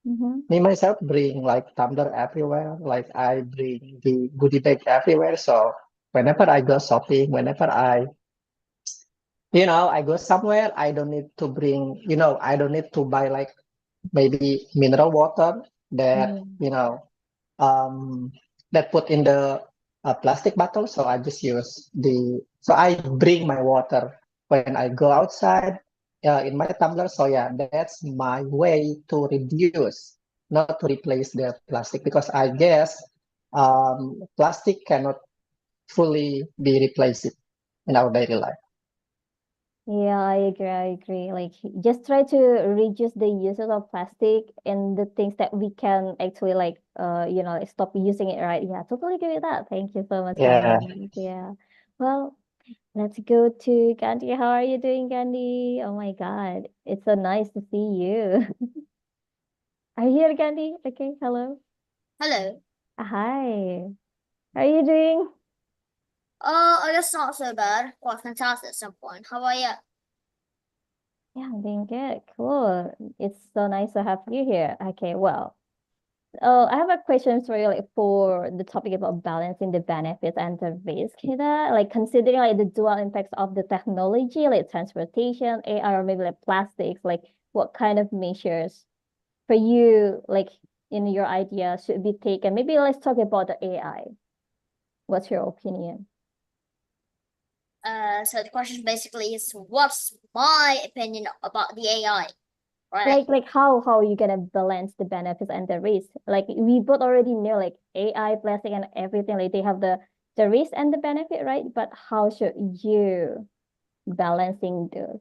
Mhm. Me myself bring like tumbler everywhere, like I bring the goodie bag everywhere. So whenever I go shopping, whenever I go somewhere, I don't need to bring, I don't need to buy like maybe mineral water that, Mm. um, that put in the plastic bottle. So I just so I bring my water when I go outside in my tumbler. So yeah, that's my way to reduce, not to replace the plastic, because I guess plastic cannot fully be replaced in our daily life. Yeah, I agree. I agree. Like, just try to reduce the uses of plastic and the things that we can actually like, like stop using it, right? Yeah, totally agree with that. Thank you so much, Yeah. Gandhi. Yeah. Well, let's go to Gandhi. How are you doing, Gandhi? Oh my God, it's so nice to see you. Are you here, Gandhi? Okay, hello. Hello. Hi. How are you doing? I guess not so bad. Quite fantastic at some point. How about you? Yeah, I'm doing good. Cool. It's so nice to have you here. Okay, well. Oh, I have a question for you, like for the topic about balancing the benefits and the risk here. Like considering like the dual impacts of the technology, like transportation, AI, or maybe like plastics, like what kind of measures for you, like in your idea, should be taken? Maybe let's talk about the AI. What's your opinion? So the question basically is, what's my opinion about the AI, right? Like how you gonna balance the benefits and the risk? Like we both already know like AI, plastic, and everything, like they have the risk and the benefit, right? But how should you balancing those?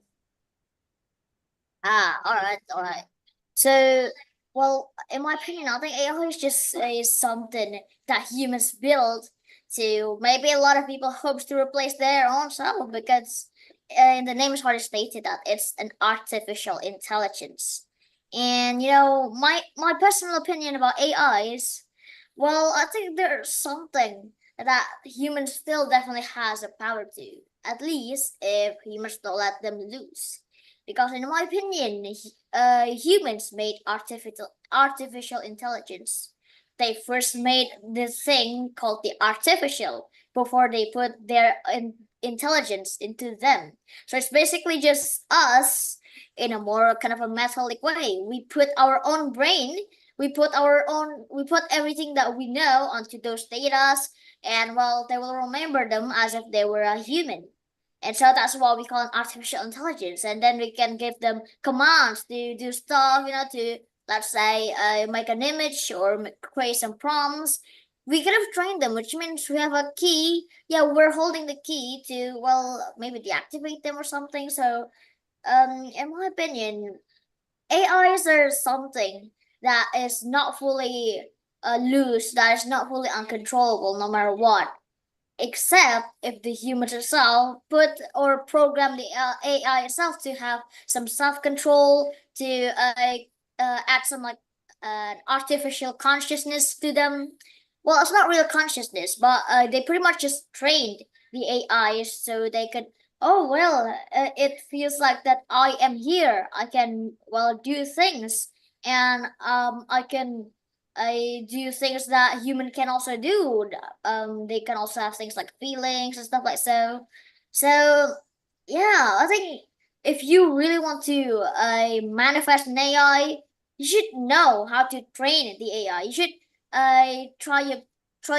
All right. So, well, in my opinion, I think AI is just is something that humans build to maybe a lot of people hopes to replace their own self because in the name is already stated that it's an artificial intelligence. And my personal opinion about AI is, well, I think there's something that humans still definitely has a power to, at least if humans don't let them loose. Because in my opinion, humans made artificial intelligence. They first made this thing called the artificial before they put their intelligence into them. So it's basically just us in a more kind of a metallic way. We put our own brain, we put everything that we know onto those datas, and well, they will remember them as if they were a human. And so that's what we call an artificial intelligence. And then we can give them commands to do stuff, to, let's say, make an image or create some prompts. We could have trained them, which means we have a key. Yeah, we're holding the key to, well, maybe deactivate them or something. So, in my opinion, AIs are something that is not fully loose, that is not fully uncontrollable no matter what, except if the humans itself put or program the AI itself to have some self-control, to add some like artificial consciousness to them. Well, it's not real consciousness, but they pretty much just trained the AI so they could. Oh well, it feels like that I am here. I can well do things, and I do things that human can also do. They can also have things like feelings and stuff like so. So yeah, I think if you really want to manifest an AI, you should know how to train the AI. You should try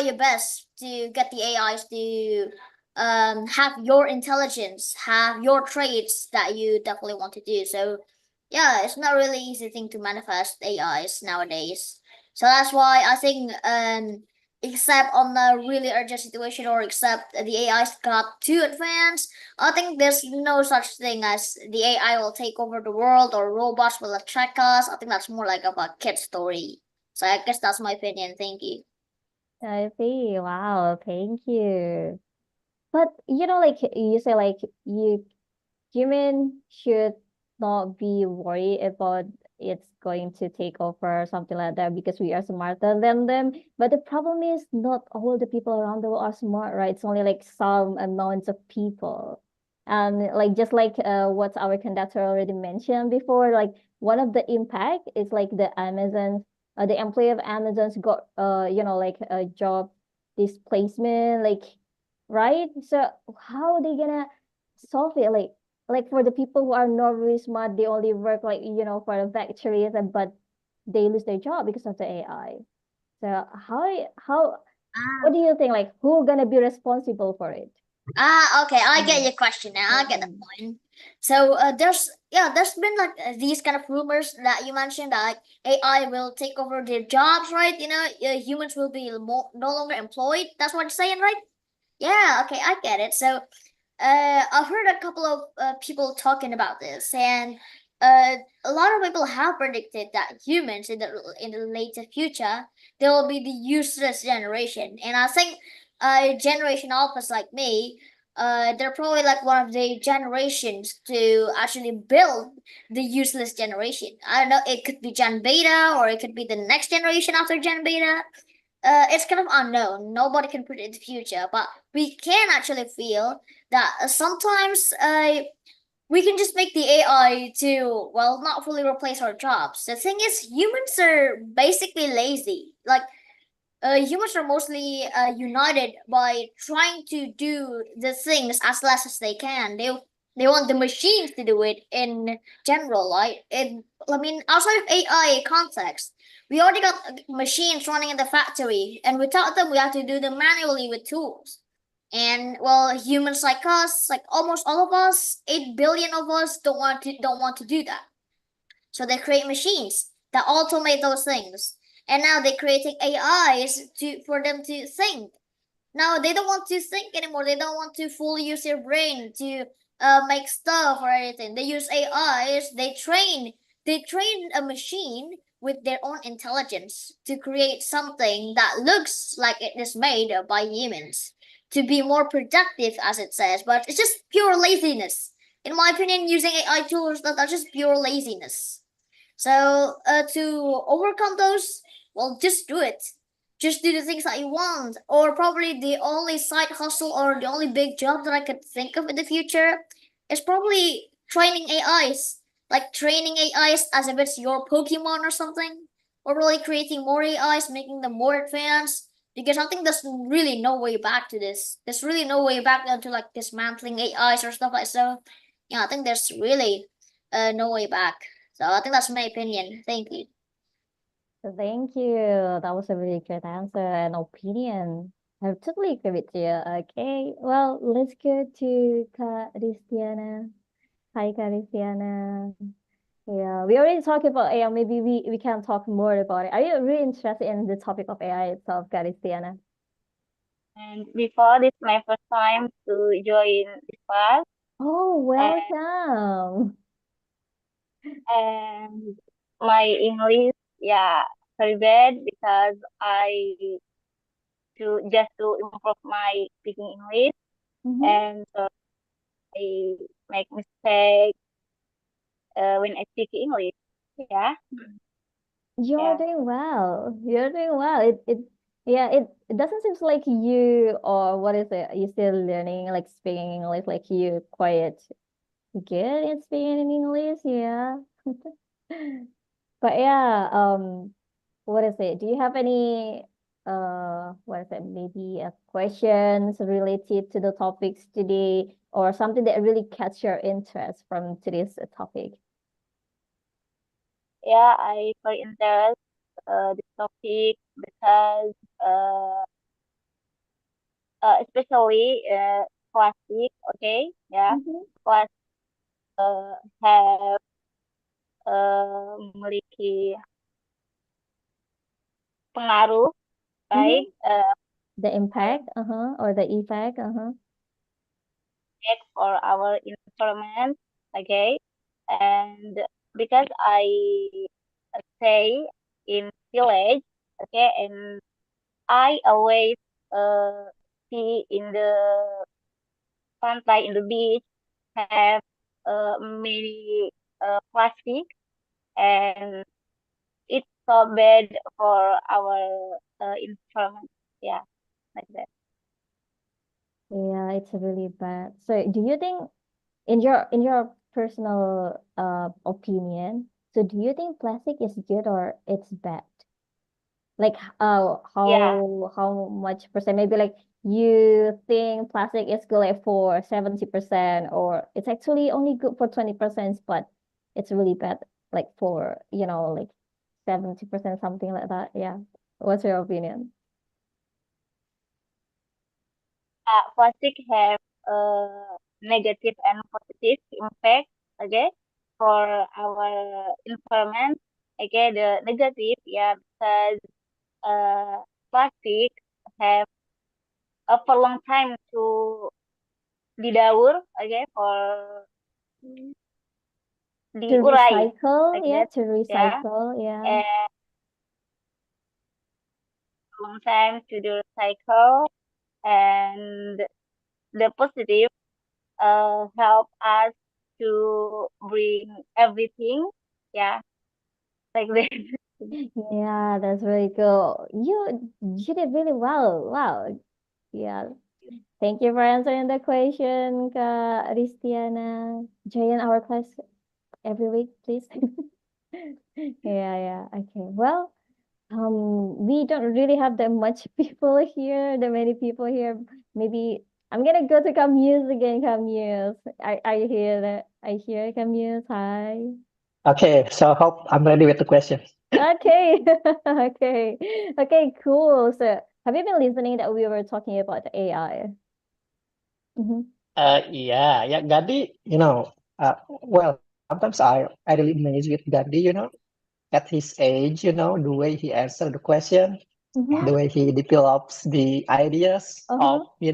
your best to get the AIs to have your intelligence, have your traits that you definitely want to do. So yeah, it's not really easy thing to manifest AIs nowadays. So that's why I think except on a really urgent situation or except the AIs got too advanced, I think there's no such thing as the AI will take over the world or robots will attack us. I think that's more like of a kid story. So I guess that's my opinion. Thank you. I see. Wow, thank you. But like you say, like human should not be worried about it's going to take over or something like that because we are smarter than them. But the problem is not all the people around the world are smart, right? It's only like some amounts of people. And like just like what our conductor already mentioned before, like one of the impact is like the Amazon, the employee of Amazon's got like a job displacement, like right? So how are they gonna solve it? Like for the people who are not really smart, they only work like for the factories, but they lose their job because of the AI. So what do you think? Like who gonna be responsible for it? Okay, I get your question now. I get the point. So there's been like these kind of rumors that you mentioned that like AI will take over their jobs, right? Humans will be no longer employed. That's what you're saying, right? Yeah, okay, I get it. So I've heard a couple of people talking about this, and a lot of people have predicted that humans in the later future they will be the useless generation, and I think generation alphas like me, they're probably like one of the generations to actually build the useless generation. I don't know, it could be Gen Beta or it could be the next generation after Gen Beta. It's kind of unknown. Nobody can predict the future, but we can actually feel that sometimes we can just make the AI to, well, not fully replace our jobs. The thing is, humans are basically lazy. Like, humans are mostly united by trying to do the things as less as they can. They want the machines to do it in general, right? I mean, outside of AI context, we already got machines running in the factory, and without them, we have to do them manually with tools. And well, humans like us, like almost all of us, 8 billion of us, don't want to do that. So they create machines that automate those things. And now they're creating AIs for them to think. Now they don't want to think anymore. They don't want to fully use their brain to make stuff or anything. They use AIs. They train a machine with their own intelligence to create something that looks like it is made by humans to be more productive, as it says. But it's just pure laziness. In my opinion, using AI tools that are just pure laziness. So to overcome those, well, just do it. Just do the things that you want. Or probably the only side hustle or the only big job that I could think of in the future is probably training AIs. Like training AIs as if it's your Pokemon or something. Or really creating more AIs, making them more advanced. Because I think there's really no way back to this. There's really no way back to like dismantling AIs or stuff like so. Yeah, I think there's really no way back. So I think that's my opinion. Thank you. So thank you. That was a really great answer and opinion. I totally agree with you. Okay, well, let's go to Christiana. Hi, Christiana. Yeah, we already talked about AI. Maybe we can talk more about it. Are you really interested in the topic of AI itself, Christiana? And before this, my first time to join this class, Oh, welcome. and my English, yeah, very bad because I to improve my speaking English, Mhm. and so I make mistake when I speak English. Yeah, You're yeah, doing well. You're doing well. It doesn't seem like you or what is it? You still learning like speaking English, like you quite good at speaking in English, yeah. But yeah, what is it? Do you have any what is it? Maybe a questions related to the topics today or something that really catch your interest from today's topic? yeah. I very interest this topic because especially plastic, okay, yeah, Mhm. plastic have memiliki pengaruh baik The impact, or the effect, for our environment, okay, and because I stay in village, okay, and I always see in the pantai, in the beach, have many plastic, and it's so bad for our environment. Yeah, like that. Yeah, it's really bad. So do you think in your personal opinion, so do you think plastic is good or it's bad? Like Yeah, how much percent? Maybe like you think plastic is good like for 70%, or it's actually only good for 20%, but it's really bad like for, like 70%, something like that. Yeah. What's your opinion? plastic have negative and positive impact, okay, for our environment. Okay, the negative, yeah, because plastic have for long time to didaur, okay, for To diurai, recycle, like yeah, that, to yeah, recycle, yeah. and long time to do recycle, and the positive help us to bring everything, yeah, like that. Yeah, that's really cool. You did really well. Wow. Yeah. Thank you for answering the question, Kak Ristiana. Join our class every week, please. Yeah, yeah. Okay. Well, we don't really have that much people here, that many people here. Maybe I'm gonna go to Camille again, Camille. I hear that. I hear Camille. Hi. Okay, so hope I'm ready with the question. Okay. Okay. Okay, cool. So have you been listening that we were talking about the AI? Yeah, Gandhi, well, sometimes I really amazed with Gandhi, at his age, the way he answered the question, the way he develops the ideas of, he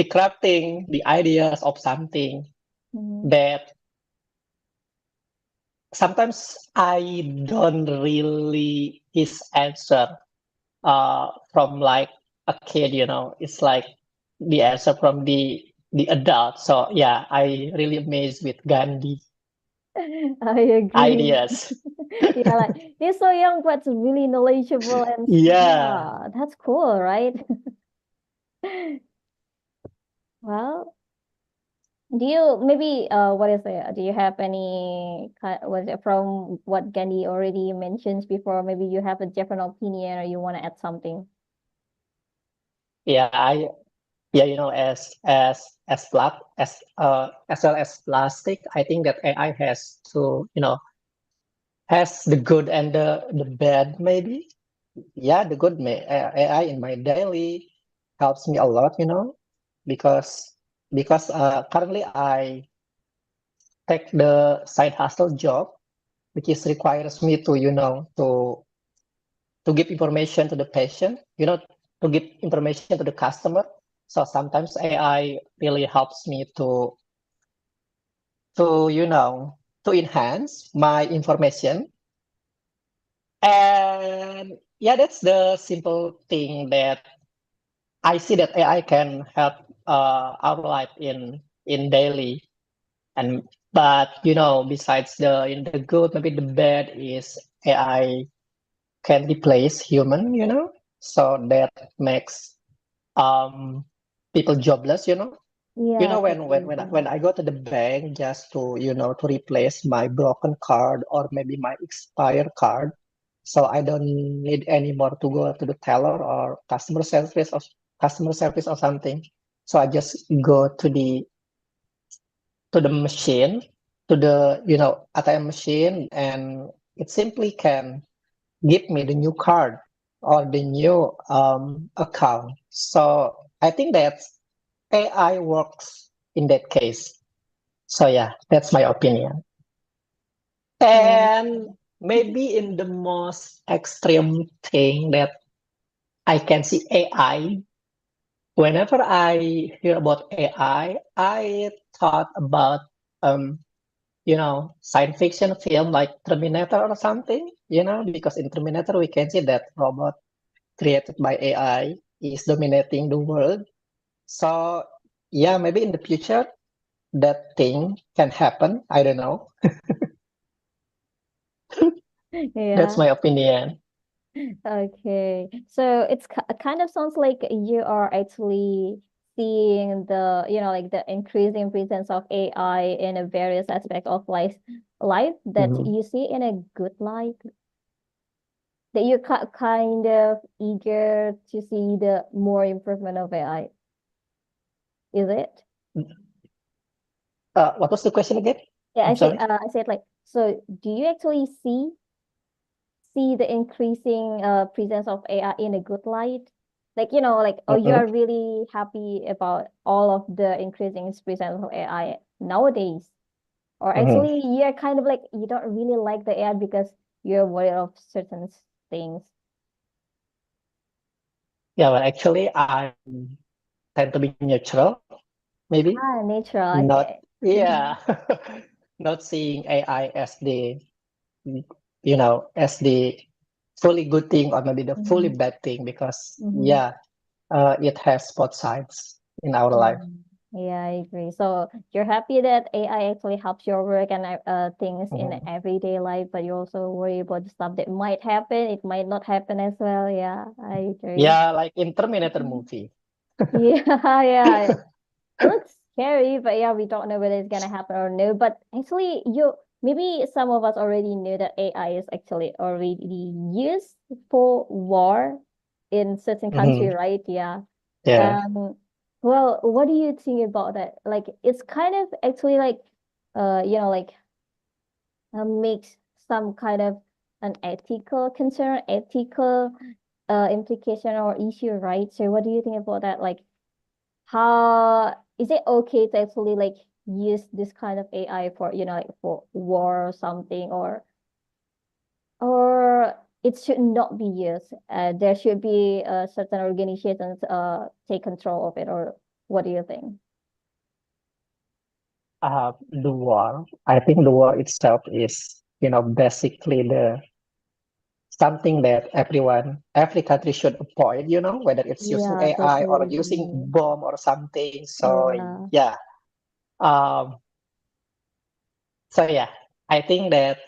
crafting the ideas of something that sometimes I don't really his answer from like a kid, it's like the answer from the adult. So yeah, I really amazed with Gandhi I agree. ideas. Yeah, like he's so young but really knowledgeable and Yeah. smart. That's cool, right? Well, do you maybe what is it? Do you have any was it from what Gandhi already mentions before? Maybe you have a different opinion or you want to add something? Yeah, as well as plastic, I think that AI has to, has the good and the bad maybe. Yeah, the good AI in my daily helps me a lot, because currently I take the side hustle job, which is requires me to, to give information to the patient, to give information to the customer. So sometimes AI really helps me to, to enhance my information. And yeah, that's the simple thing that I see that AI can help our life in daily. And but besides the good, maybe the bad is AI can replace human, so that makes people jobless, Yeah, when I go to the bank just to to replace my broken card or maybe my expired card, so I don't need anymore to go to the teller or customer service or something. So I just go to the machine, to the ATM machine, and it simply can give me the new card or the new account. So I think AI works in that case. So yeah, that's my opinion. And maybe in the most extreme thing that I can see AI, whenever I hear about AI, I thought about science fiction film like Terminator or something, because in Terminator we can see that robot created by AI is dominating the world. So yeah, maybe in the future that thing can happen. I don't know. That's Yeah. my opinion. Okay. So it's kind of sounds like you are actually seeing the, like the increasing presence of AI in a various aspects of life that Mhm. you see in a good light, that you're kind of eager to see the more improvement of AI. Is it? What was the question again? Yeah, I'm sorry. I said like, so do you actually see the increasing presence of AI in a good light? Like, like, oh, you Mhm. are really happy about all of the increasing presence of AI nowadays. Or Mhm. actually, you're kind of like, you don't really like the AI because you're worried of certain things. Yeah, well, actually, I tend to be neutral, maybe. Natural, Not, okay. yeah, not seeing AI as as the fully good thing or maybe the fully Mhm. bad thing because, Mhm. yeah, it has both sides in our life. Yeah, I agree. So you're happy that AI actually helps your work and things in Mhm. everyday life, but you also worry about the stuff that might happen. It might not happen as well. Yeah, I agree. Yeah, like in Terminator movie. Yeah, yeah. It looks scary, but yeah, we don't know whether it's gonna happen or no. But actually, maybe some of us already knew that AI is actually already used for war in certain country, Mhm. right? Yeah. Yeah. Well, what do you think about that? Like, it's kind of actually like, like makes some kind of an ethical concern, ethical implication or issue, right? So, what do you think about that? Like, how is it okay to actually like use this kind of AI for, like for war or something, or it should not be used? There should be certain organizations take control of it, or what do you think? The war. I think the war itself is, basically the something that every country should avoid, whether it's using Yeah, AI totally or using agree. bomb or something. So Yeah. yeah. Um, so yeah, I think that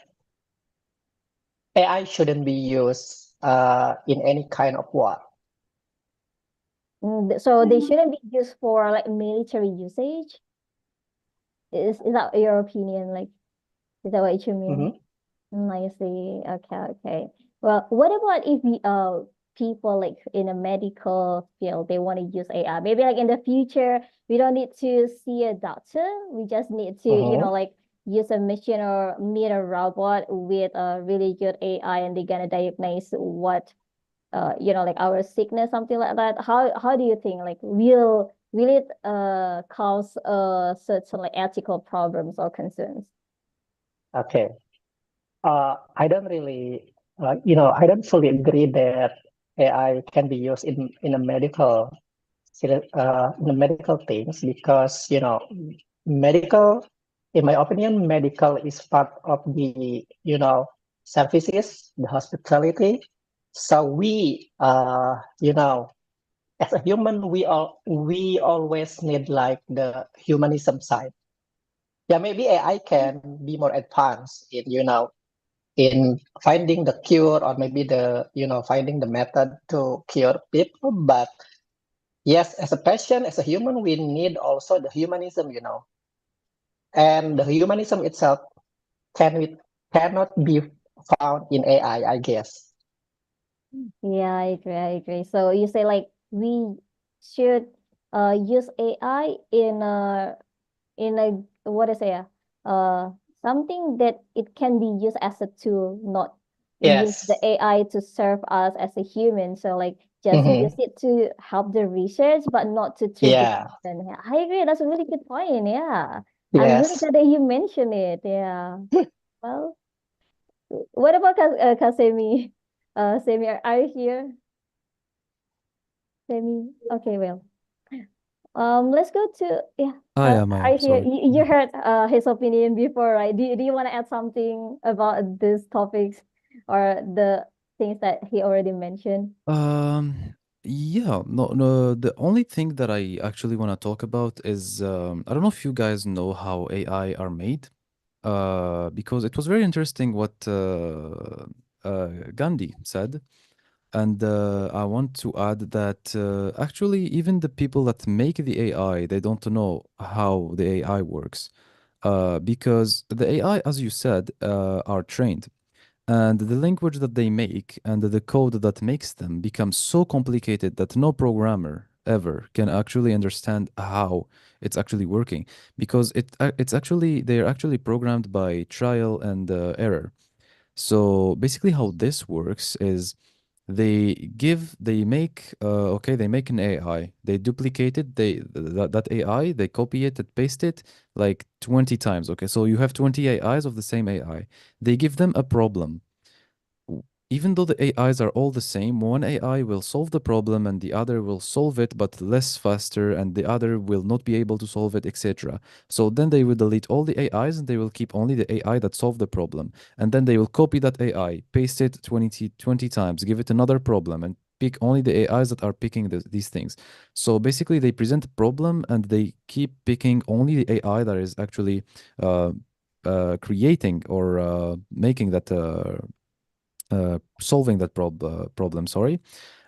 AI shouldn't be used in any kind of war. So they shouldn't be used for like military usage. Is that your opinion? Like, is that what you mean? Mhm. I see. Okay, okay. Well, what about if we people like in a medical field they want to use AI? Maybe like in the future we don't need to see a doctor. We just need to, Mhm. like use a machine or meet a robot with a really good AI and they're gonna diagnose what like our sickness, something like that. How do you think like will it cause certain like ethical problems or concerns? Okay. I don't really, I don't fully agree that AI can be used in a in the medical things because, medical, in my opinion, medical is part of the, services, the hospitality. So as a human, we always need like the humanism side. Yeah, maybe AI can be more advanced in, in finding the cure or maybe finding the method to cure people. But yes, as a patient, as a human, we need also the humanism, and the humanism itself cannot be found in AI, I guess. Yeah, I agree. So you say like we should use AI in a what is it? Uh something that it can be used as a tool, not use the Yes. AI to serve us as a human. So like just Mhm. use it to help the research, but not to treat the Yeah. person. Yeah, I agree. That's a really good point. Yeah. I'm really Yes. glad that you mentioned it. Yeah. Well, what about Kasemi? Semi, are you here? Semi. Okay, well. Let's go to yeah. Yeah, Are Maya, you here? sorry. You heard his opinion before, right? Do you want to add something about these topics or the things that he already mentioned? Yeah, no, the only thing that I actually want to talk about is I don't know if you guys know how AI are made, because it was very interesting what Gandhi said. And I want to add that actually, even the people that make the AI, they don't know how the AI works. Because the AI, as you said, are trained. And the language that they make and the code that makes them becomes so complicated that no programmer ever can actually understand how it's actually working. Because it's actually, they're actually programmed by trial and error. So basically, how this works is they make okay, they make an AI, they duplicate it, that AI, they copy it and paste it like 20 times. Okay, so you have 20 AIs of the same AI. They give them a problem. Even though the AIs are all the same, one AI will solve the problem and the other will solve it, but less faster, and the other will not be able to solve it, etc. So then they will delete all the AIs and they will keep only the AI that solved the problem. And then they will copy that AI, paste it 20 times, give it another problem, and pick only the AIs that are picking these things. So basically, they present a problem and they keep picking only the AI that is actually creating or making that. Solving that problem, sorry.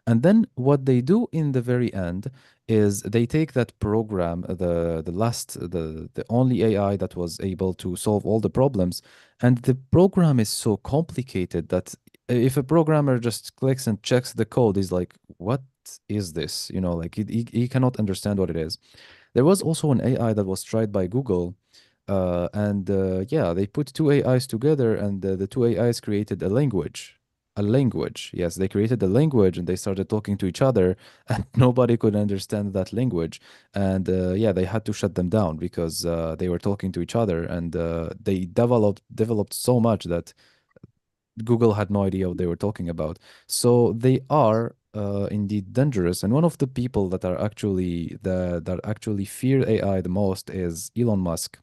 And then what they do in the very end is they take that program, the only AI that was able to solve all the problems, and the program is so complicated that if a programmer just clicks and checks the code, he's like, what is this? You know, like he cannot understand what it is. There was also an AI that was tried by Google, and yeah, they put two AIs together, and the two AIs created a language. A language, yes, they created a language, and they started talking to each other, and nobody could understand that language. And yeah, they had to shut them down because they were talking to each other, and they developed so much that Google had no idea what they were talking about. So they are indeed dangerous. And one of the people that are actually that actually fear AI the most is Elon Musk.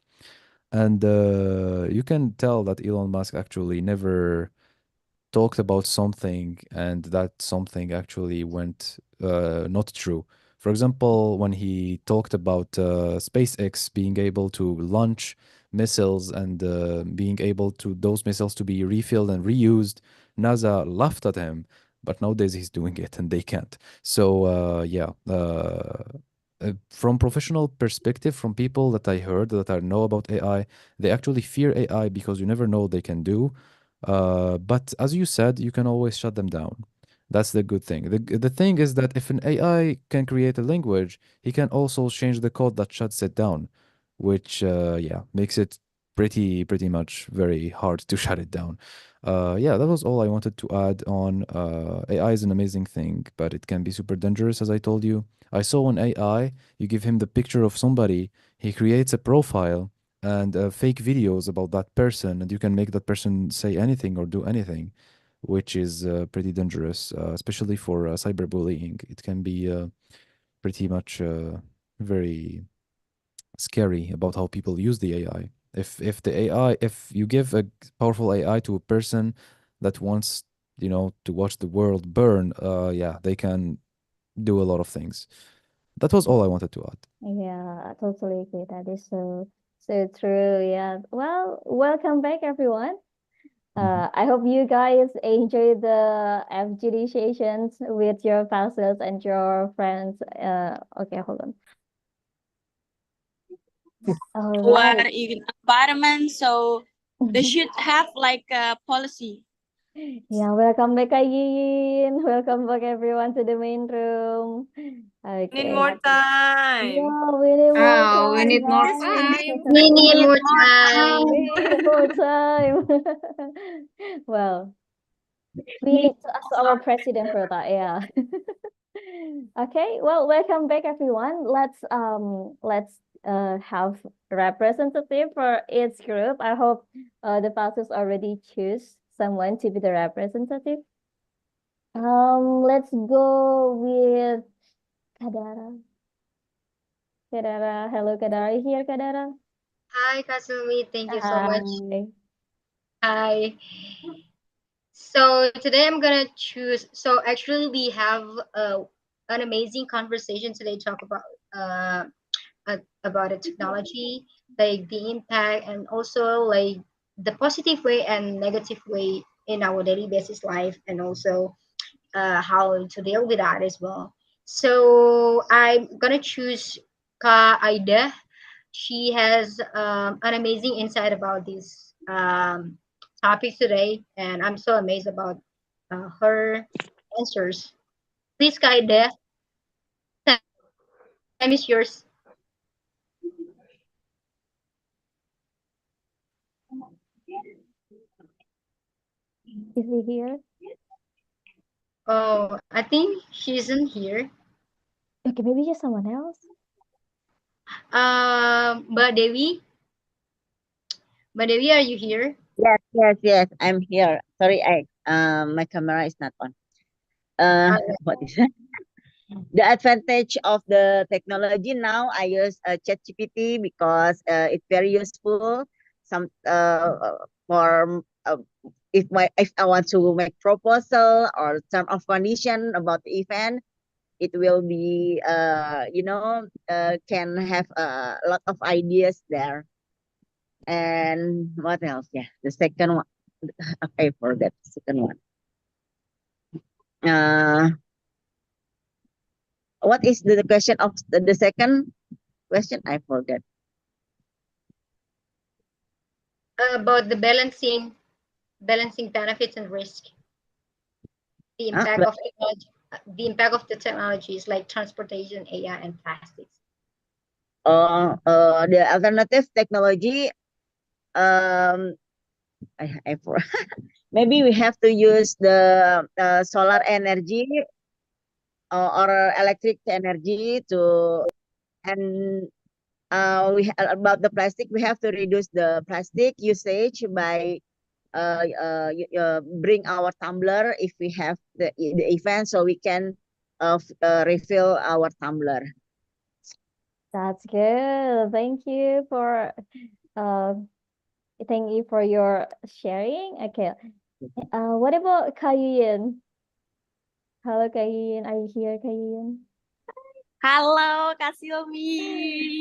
And you can tell that Elon Musk actually never talked about something and that something actually went not true. For example, when he talked about SpaceX being able to launch missiles and being able to those missiles to be refilled and reused, NASA laughed at him. But nowadays he's doing it and they can't. So yeah, from professional perspective, from people that I heard that I know about AI, they actually fear AI because you never know what they can do. But as you said, you can always shut them down. That's the good thing. The thing is that if an AI can create a language, he can also change the code that shuts it down, which yeah, makes it pretty much very hard to shut it down. Yeah, that was all I wanted to add on. AI is an amazing thing, but it can be super dangerous, as I told you. I saw an AI, you give him the picture of somebody, he creates a profile and fake videos about that person, and you can make that person say anything or do anything, which is pretty dangerous, especially for cyberbullying. It can be pretty much very scary about how people use the AI. If the AI, if you give a powerful AI to a person that wants, you know, to watch the world burn, yeah, they can do a lot of things. That was all I wanted to add. Yeah, I totally agree. That is so true. Yeah. Well, welcome back, everyone. I hope you guys enjoy the FGD sessions with your pastors and your friends. Okay, hold on. All We're right. in environment, so they should have like a policy. Yeah, welcome back, Ayin. Welcome back, everyone, to the main room. Need Okay. more time. Yeah, we need more Oh, we time, need more guys. time. We need more We time. need more time. Well, we need to ask our president for that. Yeah. Okay, well, welcome back everyone. Let's have representative for each group. I hope the pastors already choose someone to be the representative. Let's go with Kadara. Kadara, hello Kadara. Are you here, Kadara? Hi, Kasumi. Thank you so much. Hi. Hi. So today I'm gonna choose. So actually, we have an amazing conversation today. Talk about a technology, like the impact, and also like the positive way and negative way in our daily basis life, and also how to deal with that as well. So I'm gonna choose Ka Aida. She has an amazing insight about this topic today, and I'm so amazed about her answers. Please, Ka Aida, time is yours. Is he here? Oh, I think she isn't here. Okay, maybe just someone else. Mbak Dewi. Mbak Dewi, are you here? Yes, I'm here. Sorry, my camera is not on. What is that? The advantage of the technology now, I use ChatGPT because it's very useful. Some for if I want to make proposal or term of condition about the event, it will be can have a lot of ideas there. And what else? Yeah, the second one. I forgot the second one. What is the question of the second question? I forgot. About the balancing benefits and risk. The impact of technology, the impact of the technologies like transportation, AI, and plastics. The alternative technology. I maybe we have to use the solar energy or electric energy to, and about the plastic, we have to reduce the plastic usage by bring our tumbler if we have the event, so we can refill our tumbler. That's good. Thank you for your sharing. Okay. What about Kayuyen? Hello, Kayuyen. Are you here, Kayuyen? Hello, Kasiomi.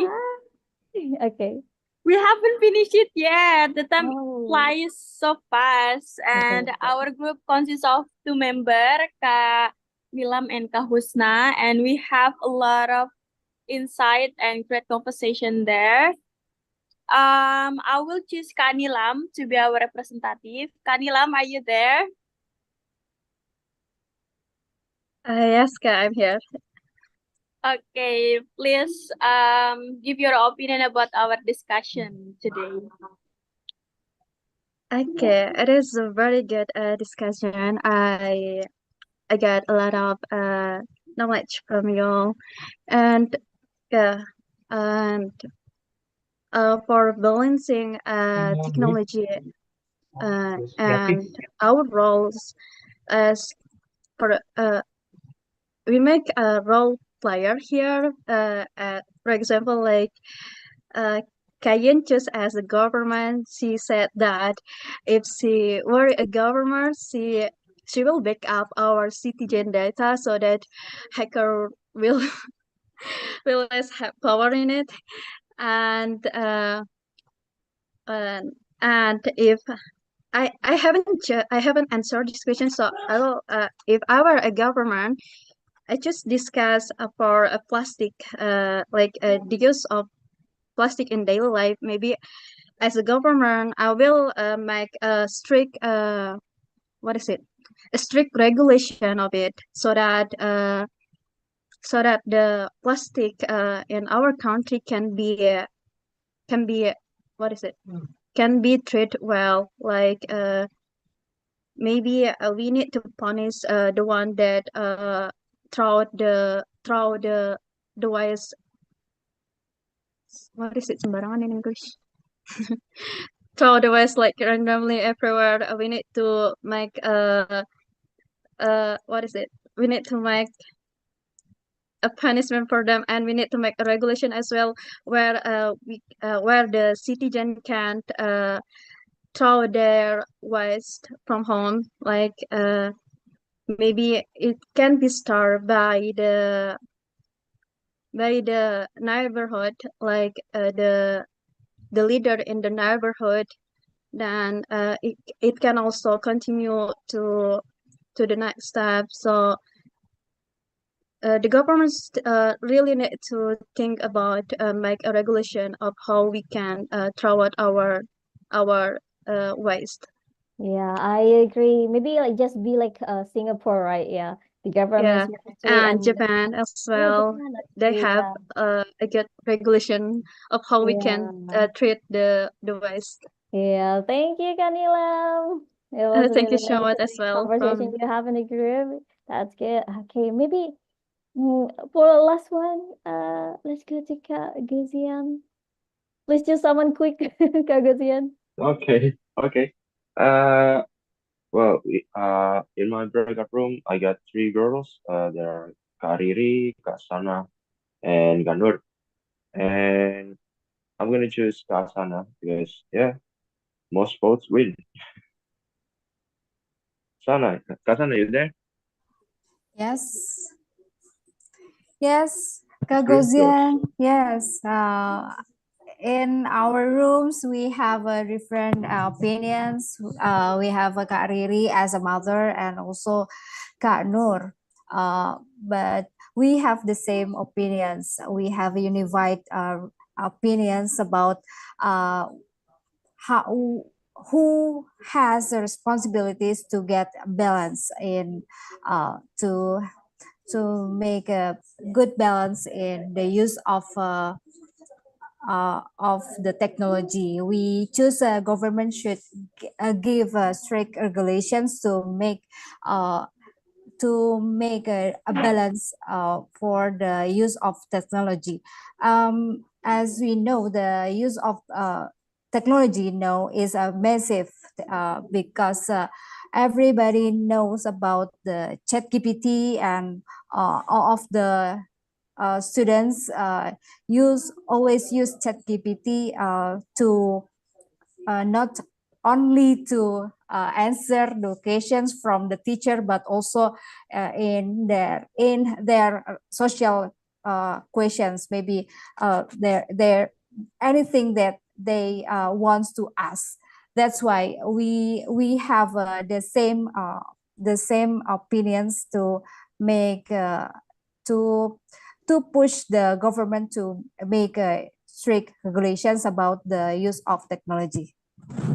Okay. We haven't finished it yet. The time flies so fast, and our group consists of 2 members, Kak Nilam and Kak Husna, and we have a lot of insight and great conversation there. I will choose Kak Nilam to be our representative. Kak Nilam, are you there? Yes, I'm here. Okay, please give your opinion about our discussion today. Okay, it is a very good discussion. I got a lot of knowledge from you, and yeah, and for balancing technology and our roles as for we make a role player here. For example, like Kayin chose as a government. She said that if she were a government, she will back up our citizen data so that hacker will will less have power in it. And if I haven't answered this question, so I will if I were a government, I just discuss for a plastic the use of plastic in daily life. Maybe as a government, I will make a strict a strict regulation of it so that the plastic in our country can be can be treated well. Like maybe we need to punish the one that throw the waste. What is it? Sembarangan in English. Throw the waste like randomly everywhere. We need to make what is it? We need to make a punishment for them, and we need to make a regulation as well where where the citizen can't throw their waste from home. Like maybe it can be started by the neighborhood, like the leader in the neighborhood. Then it can also continue to the next step. So the governments really need to think about make a regulation of how we can throw out our waste. Yeah, I agree. Maybe like just be like Singapore, right? Yeah, the government's ministry And Japan as well. Japan, They actually, have a good regulation of how we can treat the waste. Yeah, thank you, Kanilam. It was Thank you really so nice much as well. conversation you have in the group. That's good. Okay, maybe for the last one, let's go to Kak Guzian. Let's choose someone quick, Kak Guzian. Okay, okay. Well, in my breakout room, I got three girls. There are Kak Riri, Kak Sana, and Kak Nur. And I'm gonna choose Kak Sana because, yeah, most votes win. Kak Sana, you there? Yes. Yes, The screen is yours. Kagozian. Yes. In our rooms, we have different opinions. We have Kak Riri as a mother and also Kak Nur. But we have the same opinions. We have unified opinions about how who has the responsibilities to get balance in to make a good balance in the use of the technology. We choose a government should give strict regulations to make a balance for the use of technology. As we know, the use of technology now is a massive because everybody knows about the ChatGPT and all of the students always use ChatGPT to not only to answer the questions from the teacher, but also in their social questions. Maybe their anything that they wants to ask. That's why we have the same opinions to make to push the government to make strict regulations about the use of technology.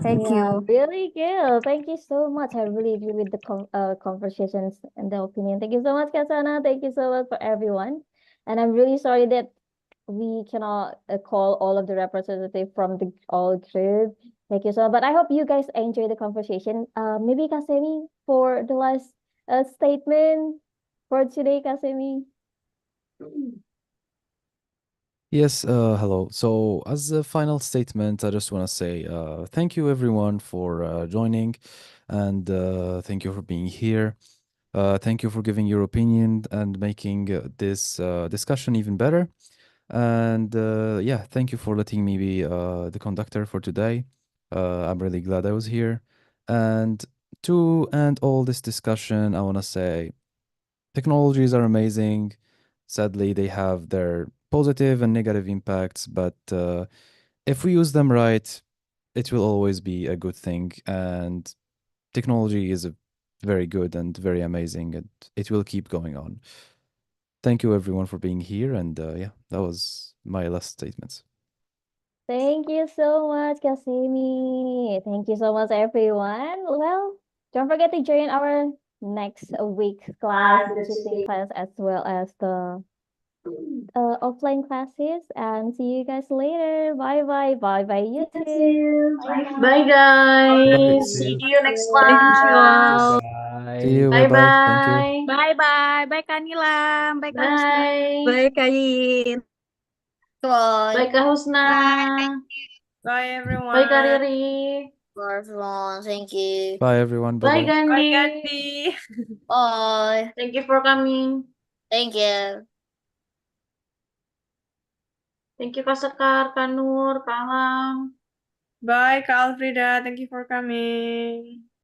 Thank Yeah, you. really good. Thank you so much. I really agree with the conversations and the opinion. Thank you so much, Kasana. Thank you so much for everyone. And I'm really sorry that we cannot call all of the representatives from the all group. Thank you so much. But I hope you guys enjoy the conversation. Maybe Kasemi for the last statement for today, Kasemi. Yes, hello. So, as a final statement, I just want to say thank you everyone for joining, and thank you for being here. Thank you for giving your opinion and making this discussion even better. And yeah, thank you for letting me be the conductor for today. I'm really glad I was here. And to end all this discussion, I want to say technologies are amazing. Sadly, they have their positive and negative impacts, but if we use them right, it will always be a good thing. And technology is very good and very amazing, and it will keep going on. Thank you everyone for being here, and yeah, that was my last statements. Thank you so much, Kasemi. Thank you so much, everyone. Well, don't forget to join our next week's class, the Tuesday class, as well as the offline classes. And see you guys later. Bye bye. Bye bye, YouTube. Bye, guys. Bye. See See you. you next Thank you class. all. Bye. See you. Bye Bye-bye. Thank you. bye. Bye-bye. Bye Kak Nilam. Bye Kak Husna. Bye. Bye, Kak Yin. Bye Bye. Kak Husna. Bye everyone. Bye Kak Riri. Bye everyone. Thank you. Bye, everyone. Bye Bye-bye. Bye Gandhi. Gandhi. Bye. Thank you for coming. Thank you. Thank you Kak Sekar, Kak Nur, Kak Alam. Bye Kak Alfrida. Thank you for coming.